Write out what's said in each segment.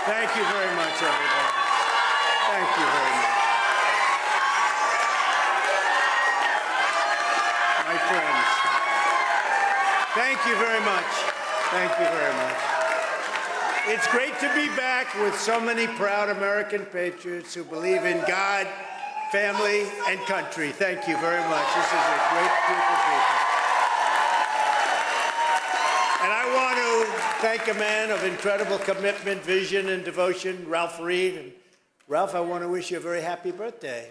Thank you very much, everybody. Thank you very much. My friends, thank you very much. Thank you very much. It's great to be back with so many proud American patriots who believe in God, family, and country. Thank you very much. This is a great group of people. And I want to thank a man of incredible commitment, vision, and devotion, Ralph Reed. And Ralph, I want to wish you a very happy birthday.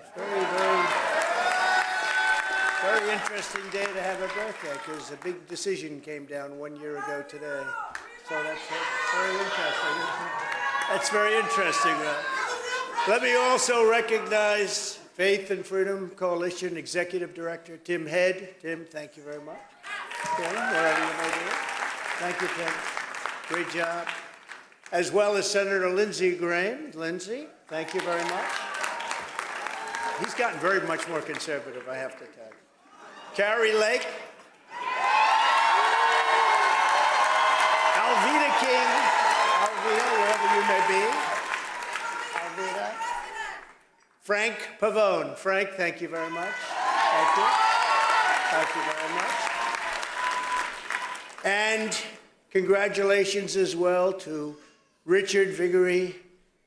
Very interesting day to have a birthday, because a big decision came down 1 year ago today. So that's very interesting. That's very interesting, Ralph. Let me also recognize Faith and Freedom Coalition Executive Director Tim Head. Tim, thank you very much. Tim, wherever you may be. Thank you, Tim. Great job. As well as Senator Lindsey Graham. Lindsey, thank you very much. He's gotten very much more conservative, I have to tell you. Carrie Lake. Alveda King. Alveda, wherever you may be. Alveda. Frank Pavone. Frank, thank you very much. Thank you. Thank you very much. And congratulations as well to Richard Viguerie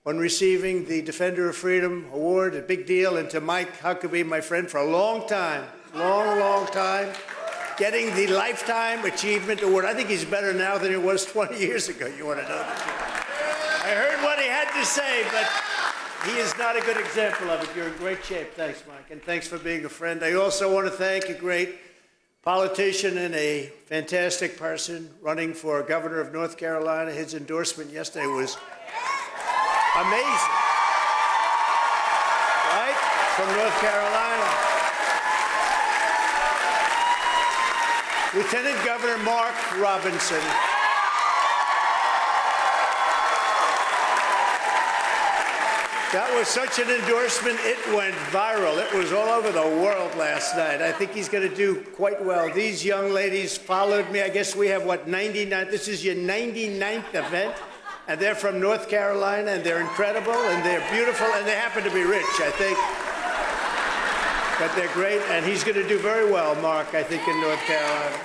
on receiving the Defender of Freedom Award, a big deal, and to Mike Huckabee, my friend, for a long time, long time, getting the Lifetime Achievement Award. I think he's better now than he was 20 years ago. You want to know the truth? I heard what he had to say, but he is not a good example of it. You're in great shape. Thanks, Mike, and thanks for being a friend. I also want to thank a great politician and a fantastic person running for governor of North Carolina. His endorsement yesterday was amazing, right? From North Carolina. Lieutenant Governor Mark Robinson. That was such an endorsement, it went viral. It was all over the world last night. I think he's going to do quite well. These young ladies followed me. I guess we have, what, 99? This is your 99th event. And they're from North Carolina, and they're incredible, and they're beautiful, and they happen to be rich, I think. But they're great, and he's going to do very well, Mark, I think, in North Carolina.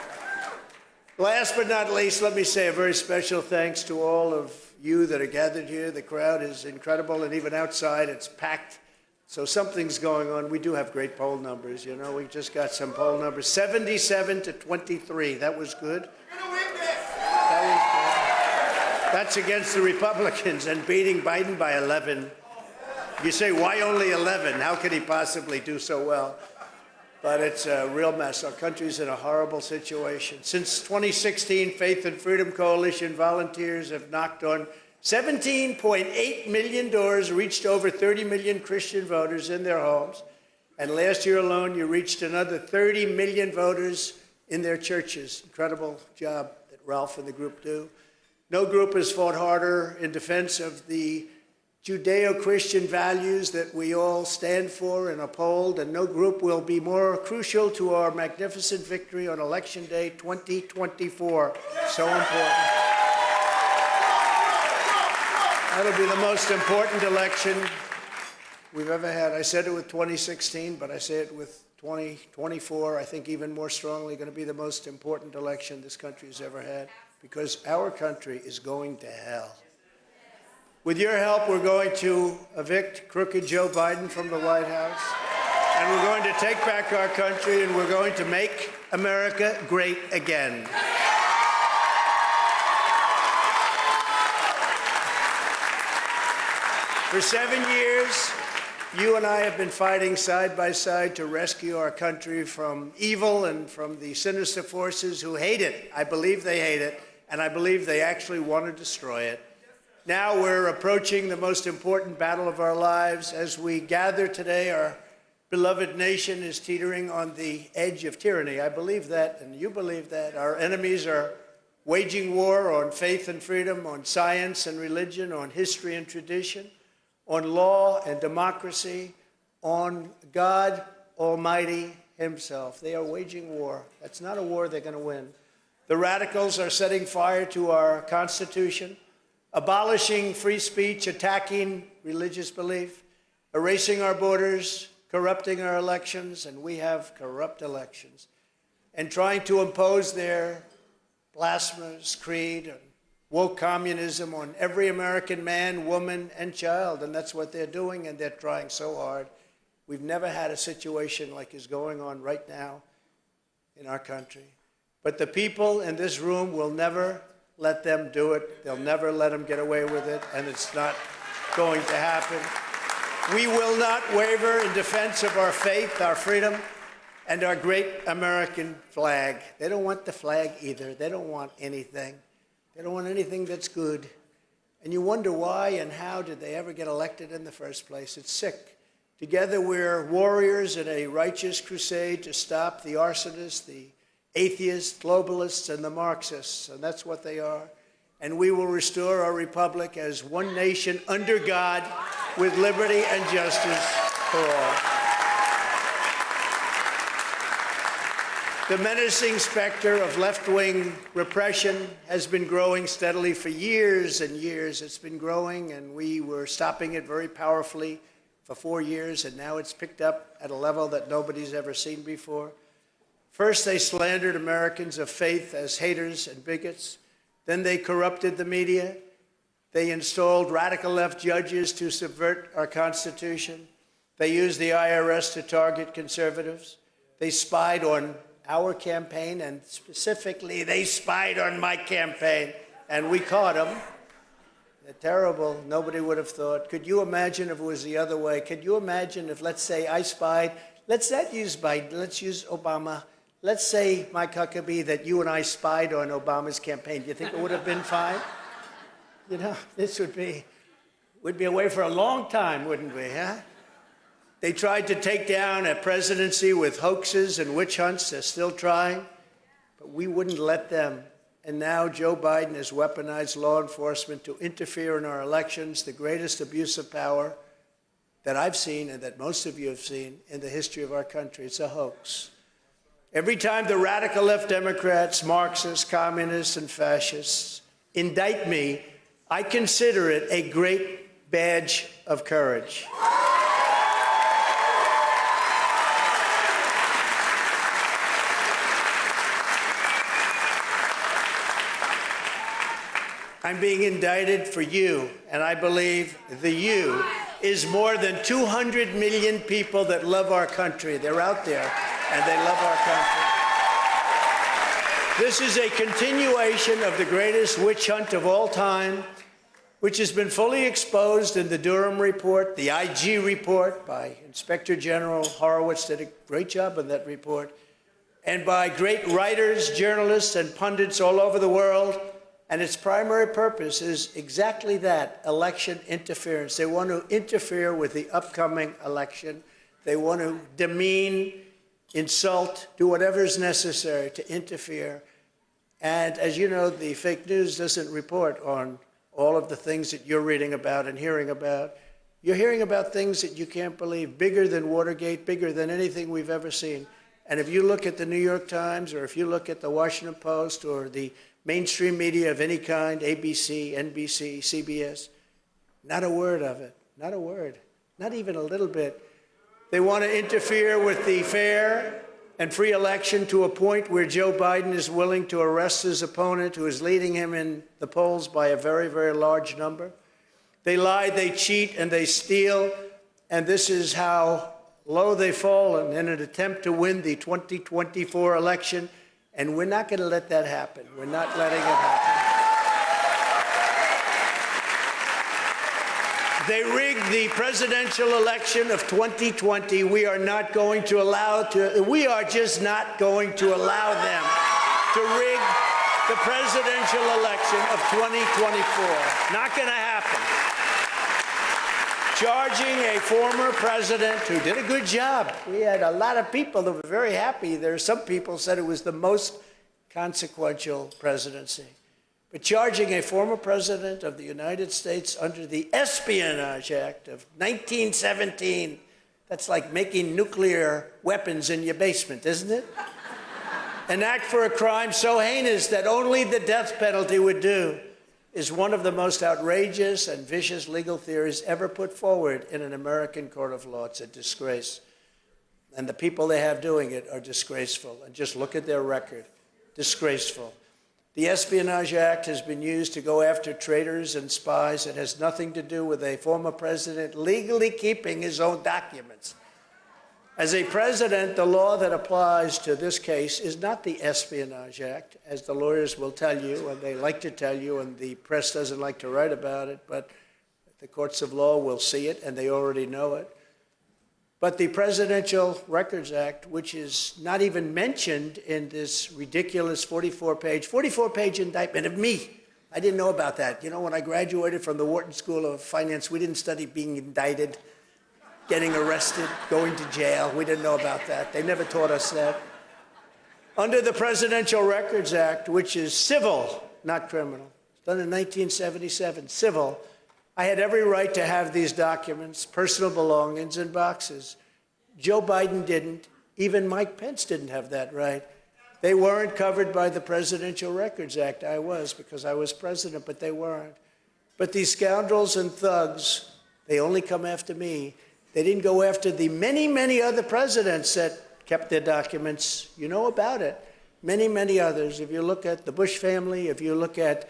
Last but not least, let me say a very special thanks to all of you that are gathered here. The crowd is incredible, and even outside, it's packed. So something's going on. We do have great poll numbers, you know. We just got some poll numbers. 77 to 23. That was good. That was good. That's against the Republicans and beating Biden by 11. You say, why only 11? How could he possibly do so well? But it's a real mess. Our country's in a horrible situation. Since 2016, Faith and Freedom Coalition volunteers have knocked on 17.8 million doors, reached over 30 million Christian voters in their homes. And last year alone, you reached another 30 million voters in their churches. Incredible job that Ralph and the group do. No group has fought harder in defense of the Judeo-Christian values that we all stand for and uphold, and no group will be more crucial to our magnificent victory on Election Day 2024. So important. That'll be the most important election we've ever had. I said it with 2016, but I say it with 2024. I think even more strongly going to be the most important election this country has ever had, because our country is going to hell. With your help, we're going to evict crooked Joe Biden from the White House, and we're going to take back our country, and we're going to make America great again. For 7 years, you and I have been fighting side by side to rescue our country from evil and from the sinister forces who hate it. I believe they hate it, and I believe they actually want to destroy it. Now we're approaching the most important battle of our lives. As we gather today, our beloved nation is teetering on the edge of tyranny. I believe that, and you believe that. Our enemies are waging war on faith and freedom, on science and religion, on history and tradition, on law and democracy, on God Almighty himself. They are waging war. That's not a war they're going to win. The radicals are setting fire to our Constitution. abolishing free speech, attacking religious belief, erasing our borders, corrupting our elections, and we have corrupt elections, and trying to impose their blasphemous creed and woke communism on every American man, woman, and child. And that's what they're doing, and they're trying so hard. We've never had a situation like is going on right now in our country. But the people in this room will never let them do it. They'll never let them get away with it, and it's not going to happen. We will not waver in defense of our faith, our freedom, and our great American flag. They don't want the flag either. They don't want anything. They don't want anything that's good. And you wonder why and how did they ever get elected in the first place? It's sick. Together we're warriors in a righteous crusade to stop the arsonists, the atheists, globalists, and the Marxists, and that's what they are. And we will restore our republic as one nation under God with liberty and justice for all. The menacing specter of left-wing repression has been growing steadily for years and years. It's been growing, and we were stopping it very powerfully for 4 years, and now it's picked up at a level that nobody's ever seen before. First, they slandered Americans of faith as haters and bigots. Then they corrupted the media. They installed radical left judges to subvert our Constitution. They used the IRS to target conservatives. They spied on our campaign, and specifically, they spied on my campaign, and we caught them. They're terrible. Nobody would have thought. Could you imagine if it was the other way? Could you imagine if, let's say, I spied? Let's not use Biden. Let's use Obama. Let's say, Mike Huckabee, that you and I spied on Obama's campaign. Do you think it would have been fine? You know, this we'd be away for a long time, wouldn't we, huh? They tried to take down a presidency with hoaxes and witch hunts. They're still trying, but we wouldn't let them. And now Joe Biden has weaponized law enforcement to interfere in our elections, the greatest abuse of power that I've seen and that most of you have seen in the history of our country. It's a hoax. Every time the radical left Democrats, Marxists, communists, and fascists indict me, I consider it a great badge of courage. I'm being indicted for you, and I believe the you is more than 200 million people that love our country. They're out there, and they love our country. This is a continuation of the greatest witch hunt of all time, which has been fully exposed in the Durham report, the IG report by Inspector General Horowitz did a great job on that report, and by great writers, journalists, and pundits all over the world. And its primary purpose is exactly that, election interference. They want to interfere with the upcoming election. They want to demean, insult, do whatever is necessary to interfere. And as you know, the fake news doesn't report on all of the things that you're reading about and hearing about. You're hearing about things that you can't believe, bigger than Watergate, bigger than anything we've ever seen. And if you look at the New York Times, or if you look at the Washington Post, or the mainstream media of any kind, ABC, NBC, CBS, not a word of it, not a word, not even a little bit. They want to interfere with the fair and free election to a point where Joe Biden is willing to arrest his opponent, who is leading him in the polls by a very, very large number. They lie, they cheat, and they steal, and this is how low they've fallen in an attempt to win the 2024 election. And we're not going to let that happen. We're not letting it happen. They rigged the presidential election of 2020. We are not going to allow we are just not going to allow them to rig the presidential election of 2024. Not going to happen. Charging a former president who did a good job. We had a lot of people that were very happy. There are some people said it was the most consequential presidency. But charging a former president of the United States under the Espionage Act of 1917, that's like making nuclear weapons in your basement, isn't it? An act for a crime so heinous that only the death penalty would do. is one of the most outrageous and vicious legal theories ever put forward in an American court of law. It's a disgrace. And the people they have doing it are disgraceful. And just look at their record. Disgraceful. The Espionage Act has been used to go after traitors and spies. It has nothing to do with a former president legally keeping his own documents. As a president, the law that applies to this case is not the Espionage Act, as the lawyers will tell you, and they like to tell you, and the press doesn't like to write about it, but the courts of law will see it, and they already know it. But the Presidential Records Act, which is not even mentioned in this ridiculous 44-page indictment of me. I didn't know about that. You know, when I graduated from the Wharton School of Finance, we didn't study being indicted, getting arrested, going to jail. We didn't know about that. They never taught us that. Under the Presidential Records Act, which is civil, not criminal, done in 1977, civil, I had every right to have these documents, personal belongings, in boxes. Joe Biden didn't. Even Mike Pence didn't have that right. They weren't covered by the Presidential Records Act. I was, because I was president, but they weren't. But these scoundrels and thugs, they only come after me. They didn't go after the many, many other presidents that kept their documents. You know about it. Many, many others. If you look at the Bush family, if you look at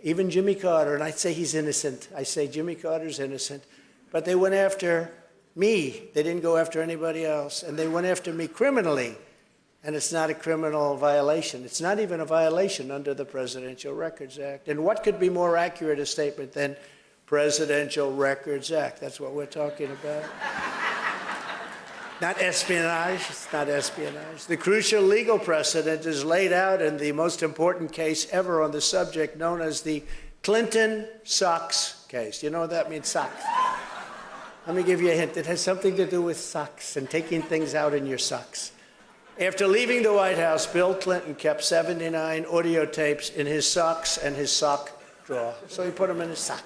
even Jimmy Carter, and I'd say he's innocent. I say Jimmy Carter's innocent. But they went after me. They didn't go after anybody else. And they went after me criminally. And it's not a criminal violation. It's not even a violation under the Presidential Records Act. And what could be more accurate a statement than Presidential Records Act? That's what we're talking about. Not espionage. It's not espionage. The crucial legal precedent is laid out in the most important case ever on the subject, known as the Clinton socks case. You know what that means, socks? Let me give you a hint. It has something to do with socks and taking things out in your socks. After leaving the White House, Bill Clinton kept 79 audio tapes in his socks and his sock drawer. So he put them in his sock.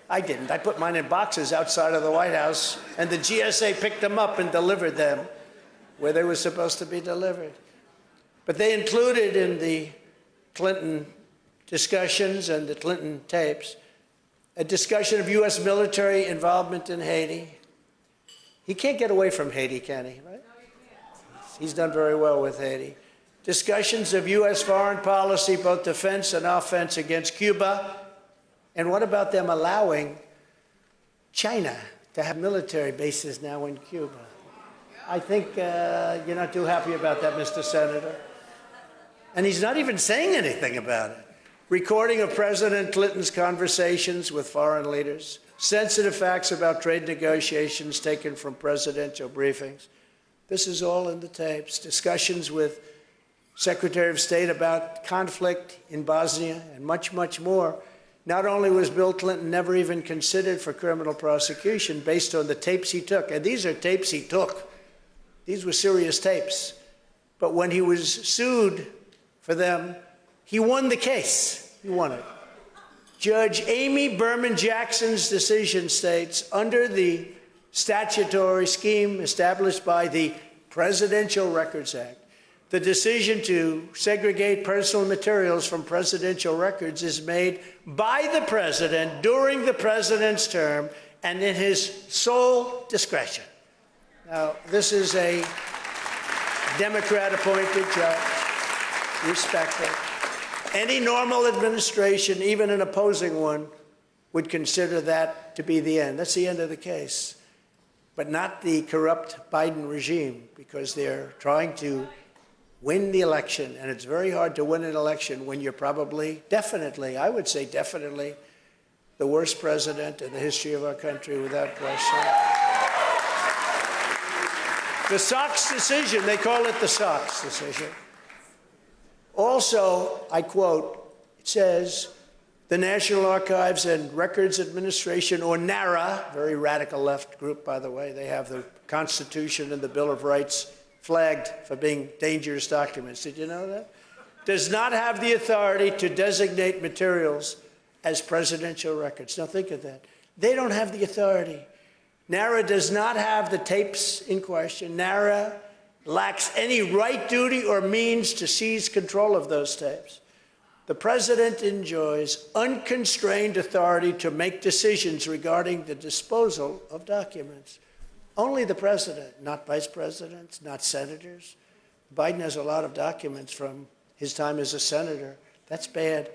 I didn't. I put mine in boxes outside of the White House, and the GSA picked them up and delivered them where they were supposed to be delivered. But they included in the Clinton discussions and the Clinton tapes a discussion of U.S. military involvement in Haiti. He can't get away from Haiti, can he? Right? He's done very well with Haiti. Discussions of U.S. foreign policy, both defense and offense, against Cuba. And what about them allowing China to have military bases now in Cuba? I think you're not too happy about that, Mr. Senator. And he's not even saying anything about it. Recording of President Clinton's conversations with foreign leaders, sensitive facts about trade negotiations taken from presidential briefings. This is all in the tapes. Discussions with Secretary of State about conflict in Bosnia and much, much more. Not only was Bill Clinton never even considered for criminal prosecution based on the tapes he took, and these are tapes he took. These were serious tapes. But when he was sued for them, he won the case. He won it. Judge Amy Berman Jackson's decision states, under the statutory scheme established by the Presidential Records Act, the decision to segregate personal materials from presidential records is made by the president during the president's term and in his sole discretion. Now, this is a Democrat-appointed judge, respected. Any normal administration, even an opposing one, would consider that to be the end. That's the end of the case. But not the corrupt Biden regime, because they're trying to win the election, and it's very hard to win an election when you're probably, definitely, I would say definitely, the worst president in the history of our country, without question. The Sox decision, they call it the Sox decision. Also, I quote, it says, the National Archives and Records Administration, or NARA, very radical left group, by the way, they have the Constitution and the Bill of Rights flagged for being dangerous documents. Did you know that? Does not have the authority to designate materials as presidential records. Now think of that. They don't have the authority. NARA does not have the tapes in question. NARA lacks any right, duty, or means to seize control of those tapes. The president enjoys unconstrained authority to make decisions regarding the disposal of documents. Only the president, not vice presidents, not senators. Biden has a lot of documents from his time as a senator. That's bad.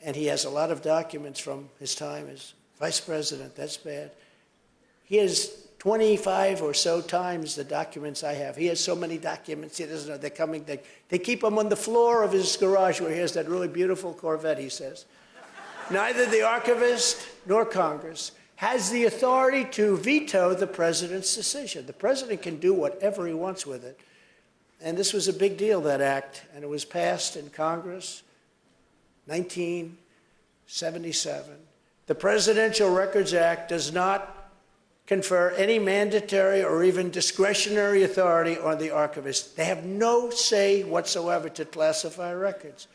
And he has a lot of documents from his time as vice president. That's bad. He has 25 or so times the documents I have. He has so many documents, he doesn't know. They're coming. They keep them on the floor of his garage where he has that really beautiful Corvette, he says. Neither the archivist nor Congress has the authority to veto the president's decision. The president can do whatever he wants with it. And this was a big deal, that act, and it was passed in Congress, 1977. The Presidential Records Act does not confer any mandatory or even discretionary authority on the archivist. They have no say whatsoever to classify records.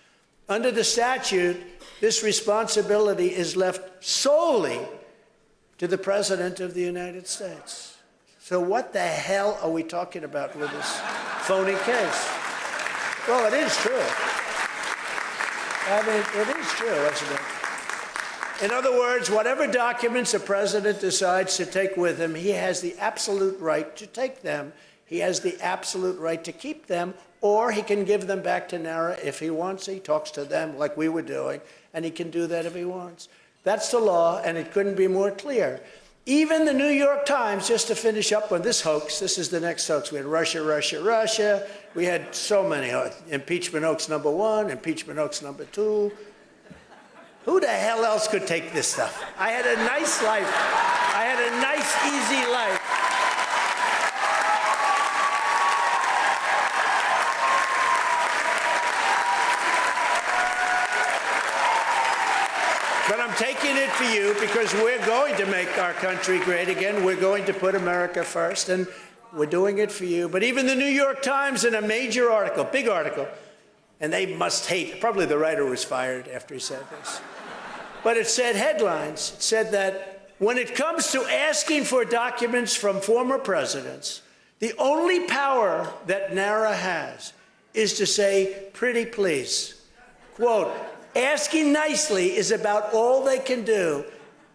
Under the statute, this responsibility is left solely to the President of the United States. So what the hell are we talking about with this phony case? Well, it is true. I mean, it is true, isn't it? In other words, whatever documents a president decides to take with him, he has the absolute right to take them. He has the absolute right to keep them, or he can give them back to NARA if he wants. He talks to them like we were doing, and he can do that if he wants. That's the law, and it couldn't be more clear. Even the New York Times, just to finish up on this hoax, this is the next hoax. We had Russia, Russia, Russia. We had so many. Impeachment hoax number 1, impeachment hoax number 2. Who the hell else could take this stuff? I had a nice life. I had a nice, easy life. But I'm taking it for you because we're going to make our country great again. We're going to put America first, and we're doing it for you. But even the New York Times, in a major article, big article, and they must hate, probably the writer was fired after he said this. But it said headlines. It said that when it comes to asking for documents from former presidents, the only power that NARA has is to say, pretty please. Quote, asking nicely is about all they can do,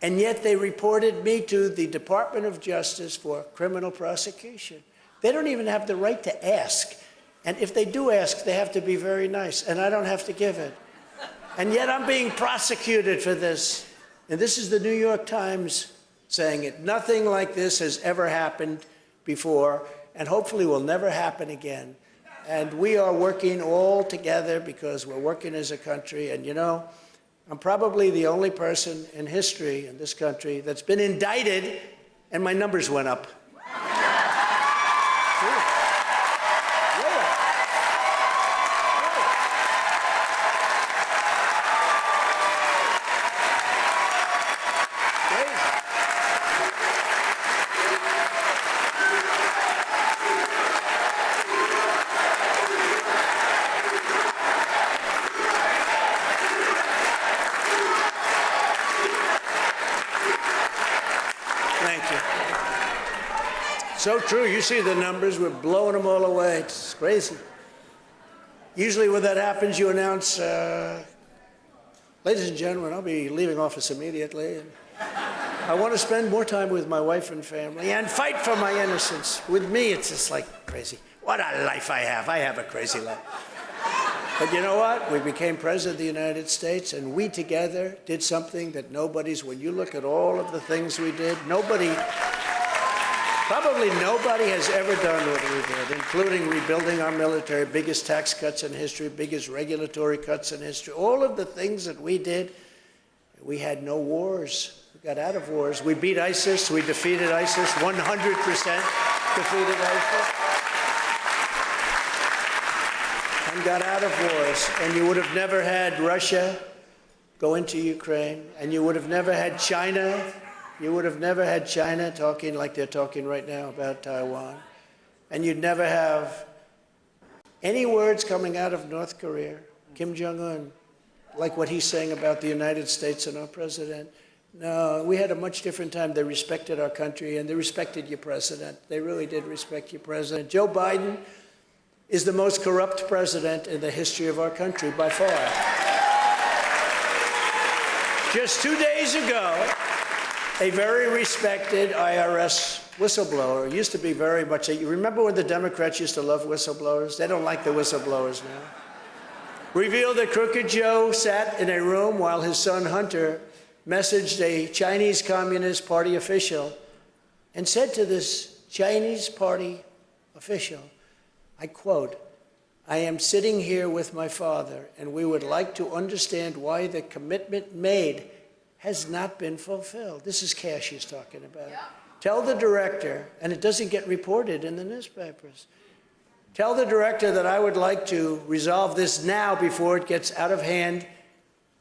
and yet they reported me to the Department of Justice for criminal prosecution. They don't even have the right to ask. And if they do ask, they have to be very nice, and I don't have to give it. And yet I'm being prosecuted for this. And this is the New York Times saying it. Nothing like this has ever happened before, and hopefully will never happen again. And we are working all together because we're working as a country. And you know, I'm probably the only person in history in this country that's been indicted, and my numbers went up. So true. You see the numbers. We're blowing them all away. It's crazy. Usually when that happens, you announce, ladies and gentlemen, I'll be leaving office immediately. And I want to spend more time with my wife and family and fight for my innocence. With me, it's just like crazy. What a life I have. I have a crazy life. But you know what? We became president of the United States, and we together did something that nobody's, when you look at all of the things we did, probably nobody has ever done what we did, including rebuilding our military, biggest tax cuts in history, biggest regulatory cuts in history. All of the things that we did, we had no wars. We got out of wars. We beat ISIS. We defeated ISIS. 100% defeated ISIS. And got out of wars. And you would have never had Russia go into Ukraine. And you would have never had China. You would have never had China talking like they're talking right now about Taiwan. And you'd never have any words coming out of North Korea, Kim Jong-un, like what he's saying about the United States and our president. No, we had a much different time. They respected our country, and they respected your president. They really did respect your president. Joe Biden is the most corrupt president in the history of our country by far. Just 2 days ago, a very respected IRS whistleblower, used to be very much, you remember when the Democrats used to love whistleblowers? They don't like the whistleblowers now. Revealed that Crooked Joe sat in a room while his son Hunter messaged a Chinese Communist Party official and said to this Chinese Party official, I quote, I am sitting here with my father, and we would like to understand why the commitment made has not been fulfilled. This is cash he's talking about. Yeah. Tell the director, and it doesn't get reported in the newspapers, tell the director that I would like to resolve this now before it gets out of hand,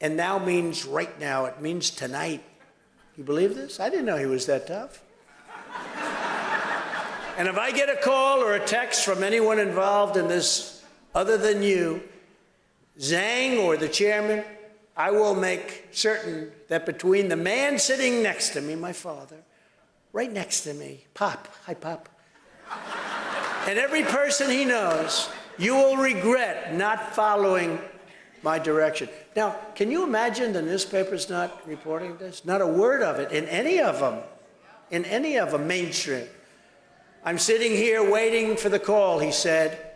and now means right now. It means tonight. You believe this? I didn't know he was that tough. And if I get a call or a text from anyone involved in this other than you, Zhang or the chairman, I will make certain that between the man sitting next to me, my father, right next to me, Pop, hi Pop, and every person he knows, you will regret not following my direction. Now, can you imagine the newspapers not reporting this? Not a word of it in any of them, mainstream. I'm sitting here waiting for the call, he said,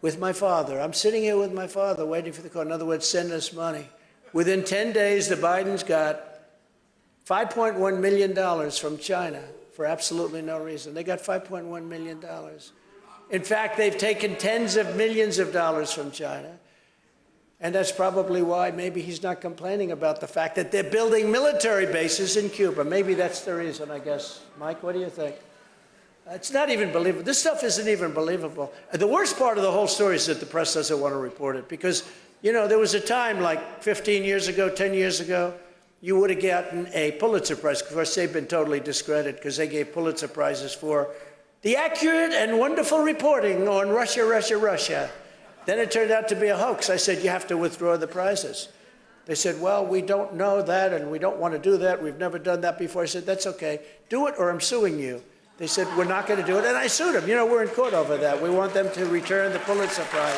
with my father. I'm sitting here with my father waiting for the call. In other words, send us money. Within 10 days, the Bidens got $5.1 million from China for absolutely no reason. They got $5.1 million. In fact, they've taken tens of millions of dollars from China. And that's probably why maybe he's not complaining about the fact that they're building military bases in Cuba. Maybe that's the reason, I guess. Mike, what do you think? It's not even believable. This stuff isn't even believable. The worst part of the whole story is that the press doesn't want to report it because, you know, there was a time like 15 years ago, 10 years ago, you would have gotten a Pulitzer Prize. Of course, they've been totally discredited because they gave Pulitzer Prizes for the accurate and wonderful reporting on Russia, Russia, Russia. Then it turned out to be a hoax. I said, you have to withdraw the prizes. They said, well, we don't know that and we don't want to do that. We've never done that before. I said, that's okay. Do it or I'm suing you. They said, we're not going to do it, and I sued them. You know, we're in court over that. We want them to return the Pulitzer Prize.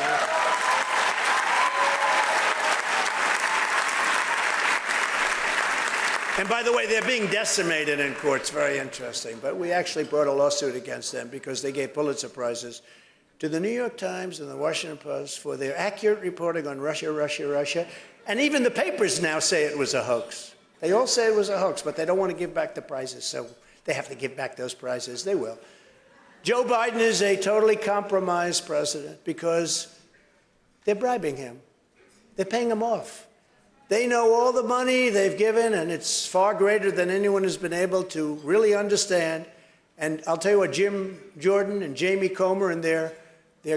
And by the way, they're being decimated in court. It's very interesting. But we actually brought a lawsuit against them because they gave Pulitzer Prizes to the New York Times and the Washington Post for their accurate reporting on Russia, Russia, Russia. And even the papers now say it was a hoax. They all say it was a hoax, but they don't want to give back the prizes, so they have to give back those prizes. They will. Joe Biden is a totally compromised president because they're bribing him. They're paying him off. They know all the money they've given, and it's far greater than anyone has been able to really understand. And I'll tell you what, Jim Jordan and Jamie Comer and their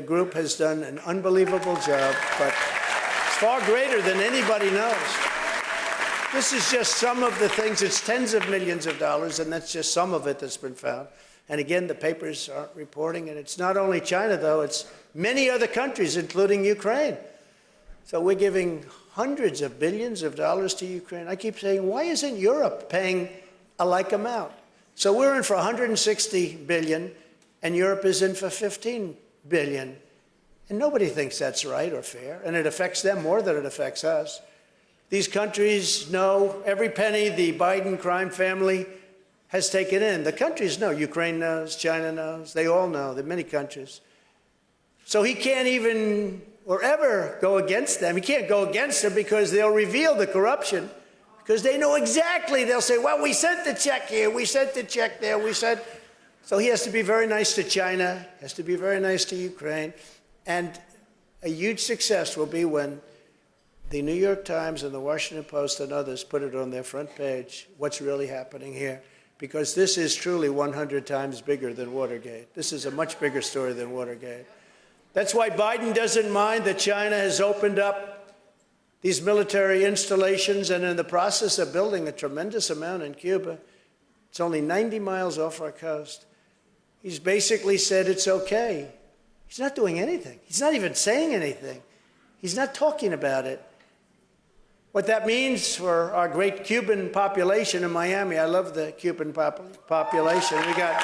group has done an unbelievable job, but it's far greater than anybody knows. This is just some of the things. It's tens of millions of dollars, and that's just some of it that's been found. And again, the papers aren't reporting, and it's not only China, though. It's many other countries, including Ukraine. So we're giving hundreds of billions of dollars to Ukraine. I keep saying, why isn't Europe paying a like amount? So we're in for 160 billion, and Europe is in for 15 billion. And nobody thinks that's right or fair, and it affects them more than it affects us. These countries know every penny the Biden crime family has taken in. The countries know. Ukraine knows. China knows. They all know. There are many countries. So he can't even or ever go against them. He can't go against them because they'll reveal the corruption because they know exactly. They'll say, well, we sent the check here. We sent the check there. We sent. So he has to be very nice to China, has to be very nice to Ukraine. And a huge success will be when the New York Times and the Washington Post and others put it on their front page, what's really happening here, because this is truly 100 times bigger than Watergate. This is a much bigger story than Watergate. That's why Biden doesn't mind that China has opened up these military installations and in the process of building a tremendous amount in Cuba. It's only 90 miles off our coast. He's basically said it's okay. He's not doing anything. He's not even saying anything. He's not talking about it. What that means for our great Cuban population in Miami, I love the Cuban population. We got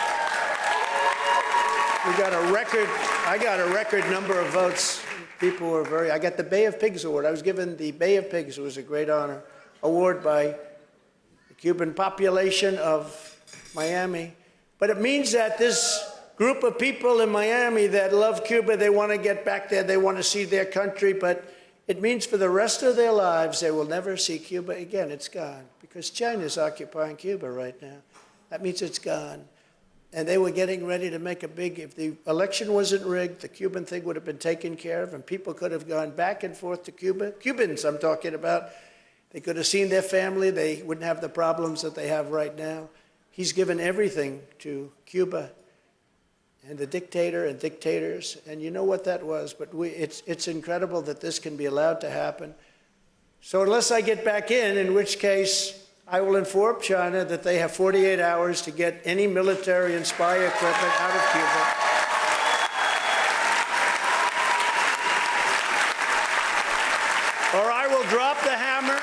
a record, I got a record number of votes. People were I got the Bay of Pigs Award. I was given the Bay of Pigs. It was a great honor award by the Cuban population of Miami. But it means that this group of people in Miami that love Cuba, they want to get back there, they want to see their country, but it means for the rest of their lives they will never see Cuba again. It's gone, because China's occupying Cuba right now. That means it's gone. And they were getting ready to make a big, if the election wasn't rigged, the Cuban thing would have been taken care of, and people could have gone back and forth to Cuba. Cubans, I'm talking about. They could have seen their family. They wouldn't have the problems that they have right now. He's given everything to Cuba and the dictator and dictators, and you know what that was. But it's incredible that this can be allowed to happen. So unless I get back in which case I will inform China that they have 48 hours to get any military and spy equipment out of Cuba. Or I will drop the hammer,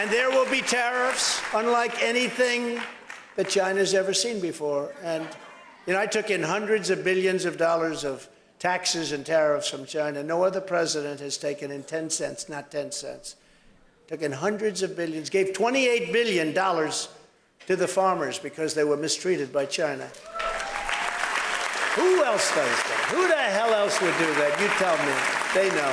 and there will be tariffs unlike anything that China's ever seen before. And, you know, I took in hundreds of billions of dollars of taxes and tariffs from China. No other president has taken in 10 cents, not 10 cents. Took in hundreds of billions, gave $28 billion to the farmers because they were mistreated by China. Who else does that? Who the hell else would do that? You tell me. They know.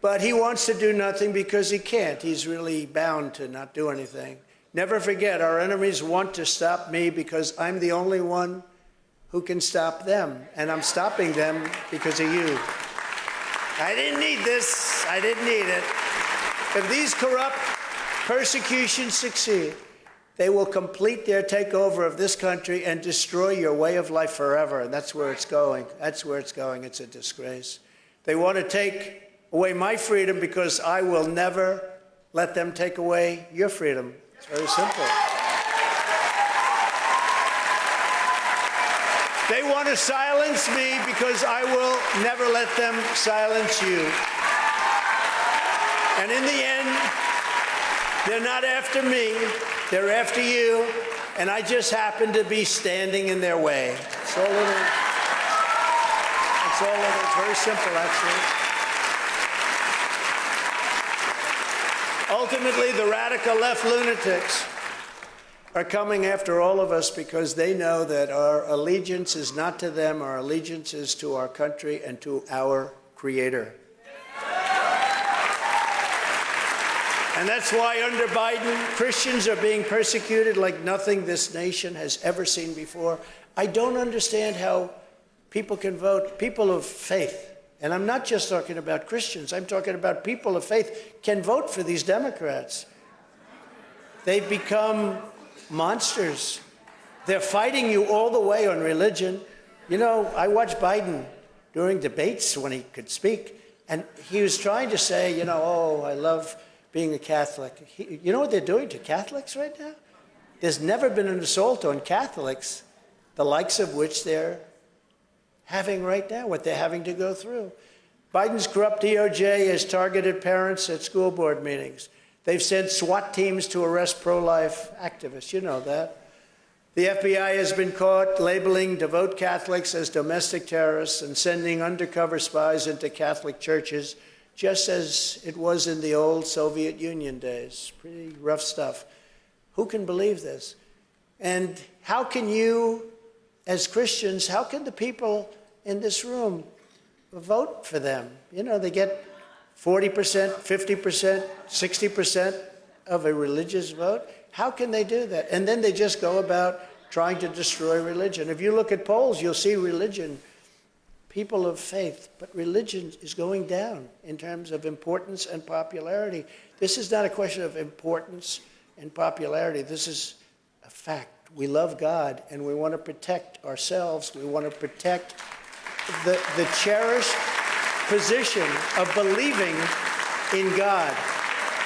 But he wants to do nothing because he can't. He's really bound to not do anything. Never forget, our enemies want to stop me because I'm the only one who can stop them. And I'm stopping them because of you. I didn't need this. I didn't need it. If these corrupt persecutions succeed, they will complete their takeover of this country and destroy your way of life forever. And that's where it's going. That's where it's going. It's a disgrace. They want to take away my freedom because I will never let them take away your freedom. It's very simple. They want to silence me because I will never let them silence you. And in the end, they're not after me, they're after you, and I just happen to be standing in their way. That's all it is. That's all it is. Very simple, actually. Ultimately, the radical left lunatics are coming after all of us because they know that our allegiance is not to them, our allegiance is to our country and to our Creator. And that's why under Biden, Christians are being persecuted like nothing this nation has ever seen before. I don't understand how people can vote, people of faith, and I'm not just talking about Christians, I'm talking about people of faith, can vote for these Democrats. They've become monsters. They're fighting you all the way on religion. You know, I watched Biden during debates when he could speak, and he was trying to say, you know, oh, I love being a Catholic. You know what they're doing to Catholics right now? There's never been an assault on Catholics, the likes of which they're having right now, what they're having to go through. Biden's corrupt DOJ has targeted parents at school board meetings. They've sent SWAT teams to arrest pro-life activists. You know that. The FBI has been caught labeling devout Catholics as domestic terrorists and sending undercover spies into Catholic churches, just as it was in the old Soviet Union days. Pretty rough stuff. Who can believe this? And how can you, as Christians, how can the people in this room vote for them? You know, they get 40%, 50%, 60% of a religious vote. How can they do that? And then they just go about trying to destroy religion. If you look at polls, you'll see religion, people of faith, but religion is going down in terms of importance and popularity. This is not a question of importance and popularity. This is a fact. We love God, and we want to protect ourselves. We want to protect the cherished position of believing in God.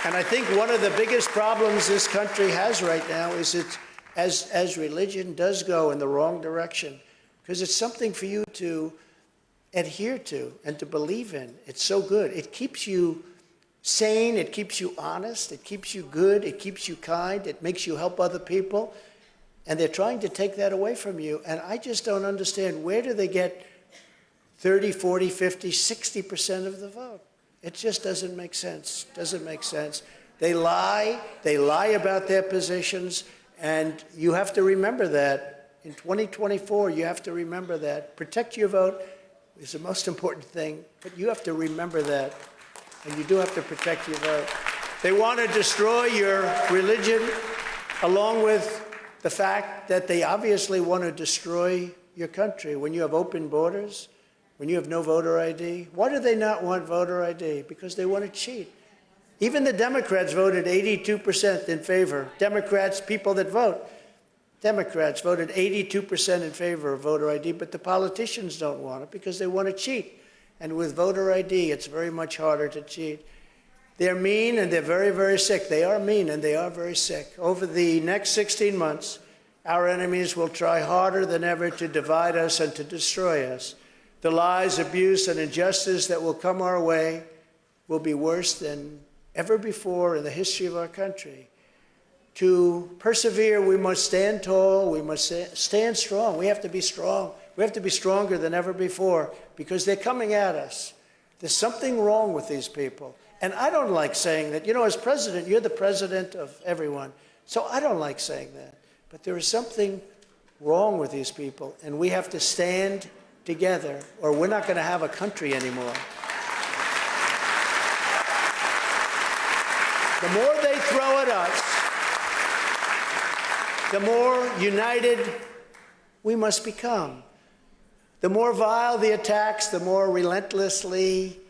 And I think one of the biggest problems this country has right now is it, as religion does go in the wrong direction, because it's something for you to adhere to and to believe in. It's so good. It keeps you sane, it keeps you honest, it keeps you good, it keeps you kind, it makes you help other people. And they're trying to take that away from you. And I just don't understand, where do they get 30, 40, 50, 60% of the vote? It just doesn't make sense. Doesn't make sense. They lie about their positions, and you have to remember that. In 2024, you have to remember that. Protect your vote is the most important thing, but you have to remember that, and you do have to protect your vote. They want to destroy your religion, along with the fact that they obviously want to destroy your country. When you have open borders, when you have no voter ID, why do they not want voter ID? Because they want to cheat. Even the Democrats voted 82% in favor. Democrats, people that vote, Democrats voted 82% in favor of voter ID, but the politicians don't want it because they want to cheat. And with voter ID, it's very much harder to cheat. They're mean and they're very, very sick. They are mean and they are very sick. Over the next 16 months, our enemies will try harder than ever to divide us and to destroy us. The lies, abuse, and injustice that will come our way will be worse than ever before in the history of our country. To persevere, we must stand tall, we must stand strong. We have to be strong. We have to be stronger than ever before because they're coming at us. There's something wrong with these people. And I don't like saying that. You know, as president, you're the president of everyone. So I don't like saying that. But there is something wrong with these people, and we have to stand together, or we're not going to have a country anymore. The more they throw at us, the more united we must become. The more vile the attacks, the more relentlessly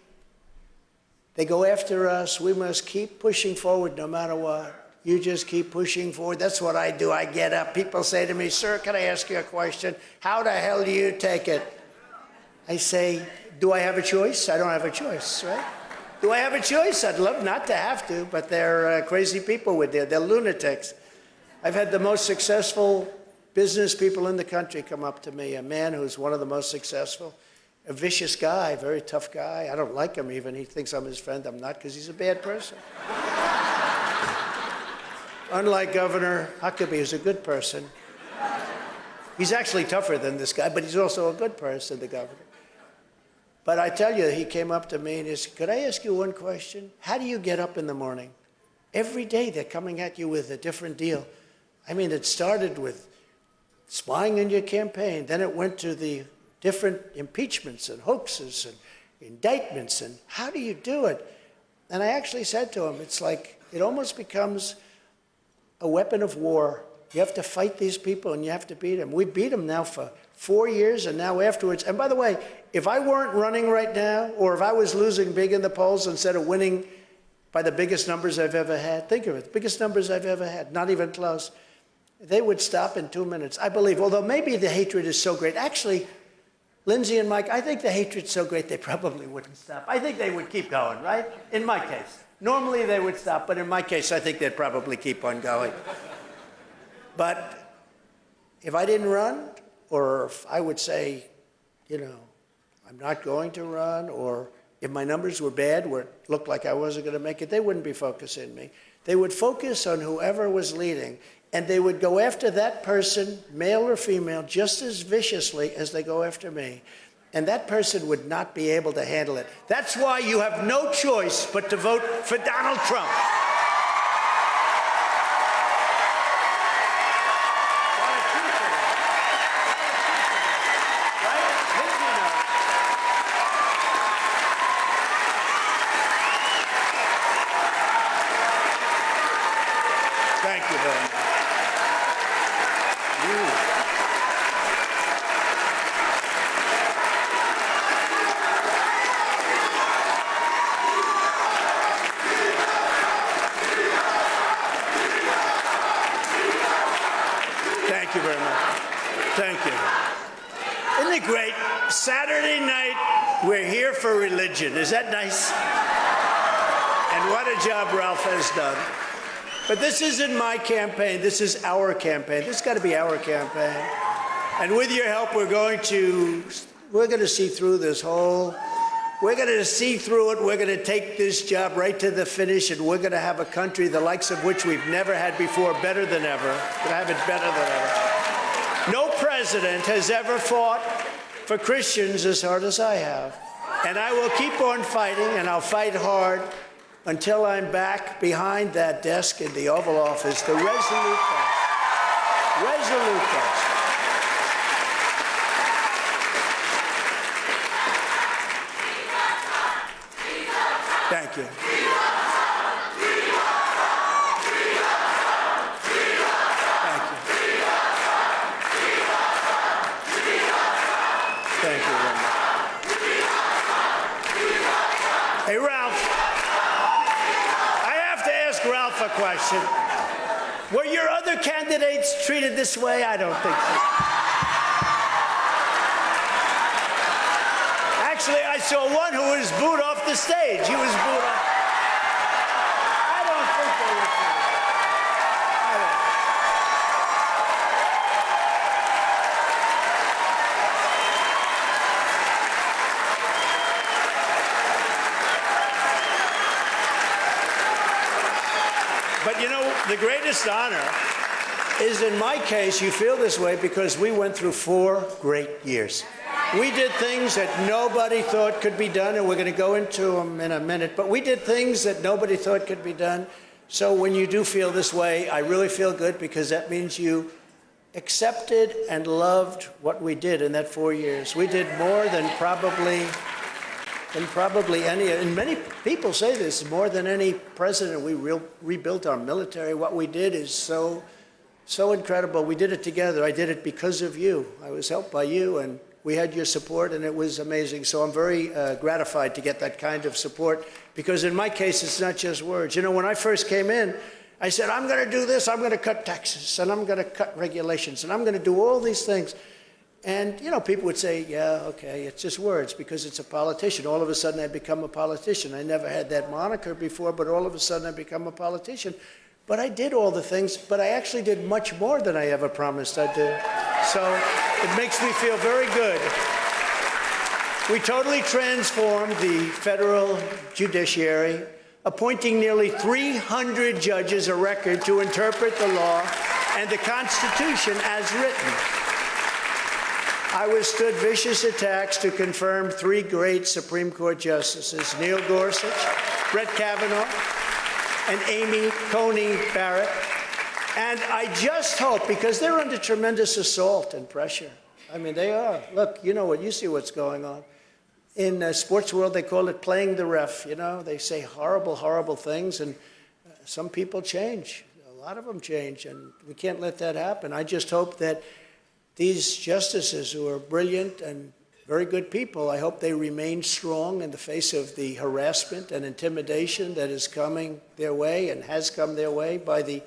they go after us. We must keep pushing forward no matter what. You just keep pushing forward. That's what I do. I get up. People say to me, "Sir, can I ask you a question? How the hell do you take it?" I say, do I have a choice? I don't have a choice, right? Do I have a choice? I'd love not to have to, but they're crazy people with they're lunatics. I've had the most successful business people in the country come up to me, a man who's one of the most successful, a vicious guy, very tough guy. I don't like him even. He thinks I'm his friend. I'm not, because he's a bad person. Unlike Governor Huckabee, who's a good person. He's actually tougher than this guy, but he's also a good person, the governor. But I tell you, he came up to me and he said, "Could I ask you one question? How do you get up in the morning?" Every day they're coming at you with a different deal. I mean, it started with spying on your campaign. Then it went to the different impeachments and hoaxes and indictments. And how do you do it? And I actually said to him, it's like it almost becomes a weapon of war. You have to fight these people and you have to beat them. We beat them now for 4 years and now afterwards. And by the way, if I weren't running right now, or if I was losing big in the polls instead of winning by the biggest numbers I've ever had, think of it, the biggest numbers I've ever had, not even close, they would stop in 2 minutes, I believe. Although maybe the hatred is so great. Actually, Lindsay and Mike, I think the hatred's so great they probably wouldn't stop. I think they would keep going, right? In my case. Normally they would stop, but in my case, I think they'd probably keep on going. But if I didn't run, or if I would say, you know, I'm not going to run, or if my numbers were bad, where it looked like I wasn't going to make it, they wouldn't be focusing on me. They would focus on whoever was leading, and they would go after that person, male or female, just as viciously as they go after me. And that person would not be able to handle it. That's why you have no choice but to vote for Donald Trump. Thank you very much. Thank you very much. Thank you. Isn't it great? Saturday night, we're here for religion. Is that nice? And what a job Ralph has done. But this isn't my campaign. This is our campaign. This has got to be our campaign. And with your help, we're going to see through this whole. We're going to see through it. We're going to take this job right to the finish, and we're going to have a country the likes of which we've never had before, better than ever. We're going to have it better than ever. No president has ever fought for Christians as hard as I have. And I will keep on fighting, and I'll fight hard until I'm back behind that desk in the Oval Office, the resolute person. Resolute person. Thank you. Thank you very much. Hey, Ralph, I have to ask Ralph a question. Were your other candidates treated this way? I don't think so. Actually, I saw one who was booed off the stage. He was booed off. I don't think they were treated. I don't. But you know, the greatest honor is, in my case, you feel this way because we went through 4 great years. We did things that nobody thought could be done, and we're going to go into them in a minute, but we did things that nobody thought could be done. So when you do feel this way, I really feel good because that means you accepted and loved what we did in that 4 years. We did more than probably any, and many people say this, more than any president. We rebuilt our military. What we did is so incredible. We did it together. I did it because of you. I was helped by you, and we had your support, and it was amazing. So I'm very gratified to get that kind of support, because in my case, it's not just words. You know, when I first came in, I said, I'm going to do this. I'm going to cut taxes, and I'm going to cut regulations, and I'm going to do all these things. And, you know, people would say, yeah, okay, it's just words because it's a politician. All of a sudden, I become a politician. I never had that moniker before, but all of a sudden, I become a politician. But I did all the things, but I actually did much more than I ever promised I'd do. So it makes me feel very good. We totally transformed the federal judiciary, appointing nearly 300 judges, a record, to interpret the law and the Constitution as written. I withstood vicious attacks to confirm 3 great Supreme Court justices, Neil Gorsuch, Brett Kavanaugh, and Amy Coney Barrett. And I just hope, because they're under tremendous assault and pressure. I mean, they are. Look, you know what, you see what's going on. In the sports world, they call it playing the ref. You know, they say horrible, horrible things, and some people change. A lot of them change, and we can't let that happen. I just hope that these justices, who are brilliant and very good people, I hope they remain strong in the face of the harassment and intimidation that is coming their way and has come their way by the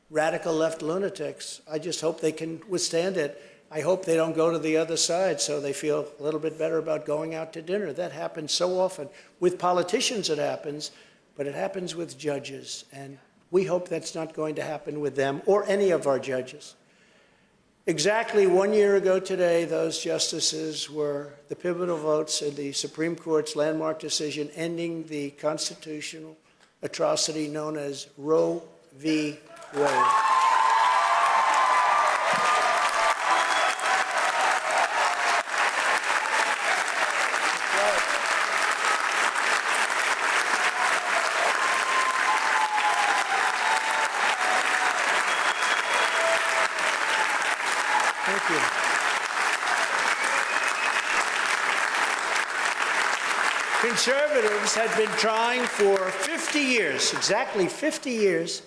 radical left lunatics. I just hope they can withstand it. I hope they don't go to the other side so they feel a little bit better about going out to dinner. That happens so often. With politicians it happens, but it happens with judges. And we hope that's not going to happen with them or any of our judges. Exactly 1 year ago today, those justices were the pivotal votes in the Supreme Court's landmark decision ending the constitutional atrocity known as Roe v. Wade. Thank you. Conservatives had been trying for 50 years, exactly 50 years.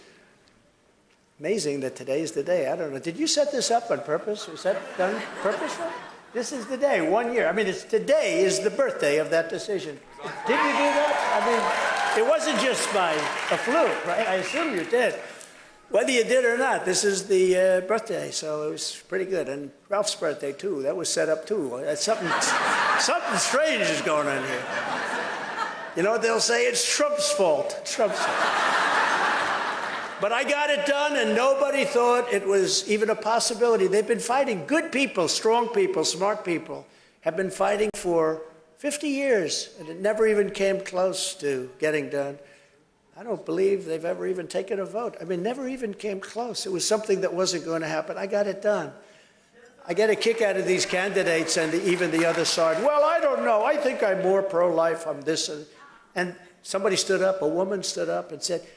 Amazing that today is the day. I don't know. Did you set this up on purpose? Was that done purposely? This is the day, 1 year. I mean, today is the birthday of that decision. Did you do that? I mean, it wasn't just by a fluke, right? I assume you did. Whether you did or not, this is the birthday, so it was pretty good. And Ralph's birthday, too. That was set up, too. Something strange is going on here. You know what they'll say? It's Trump's fault. It's Trump's fault. But I got it done, and nobody thought it was even a possibility. They've been fighting. Good people, strong people, smart people have been fighting for 50 years, and it never even came close to getting done. I don't believe they've ever even taken a vote. I mean, never even came close. It was something that wasn't going to happen. I got it done. I get a kick out of these candidates and even the other side. Well, I don't know. I think I'm more pro-life. I'm this. And somebody stood up, a woman stood up and said,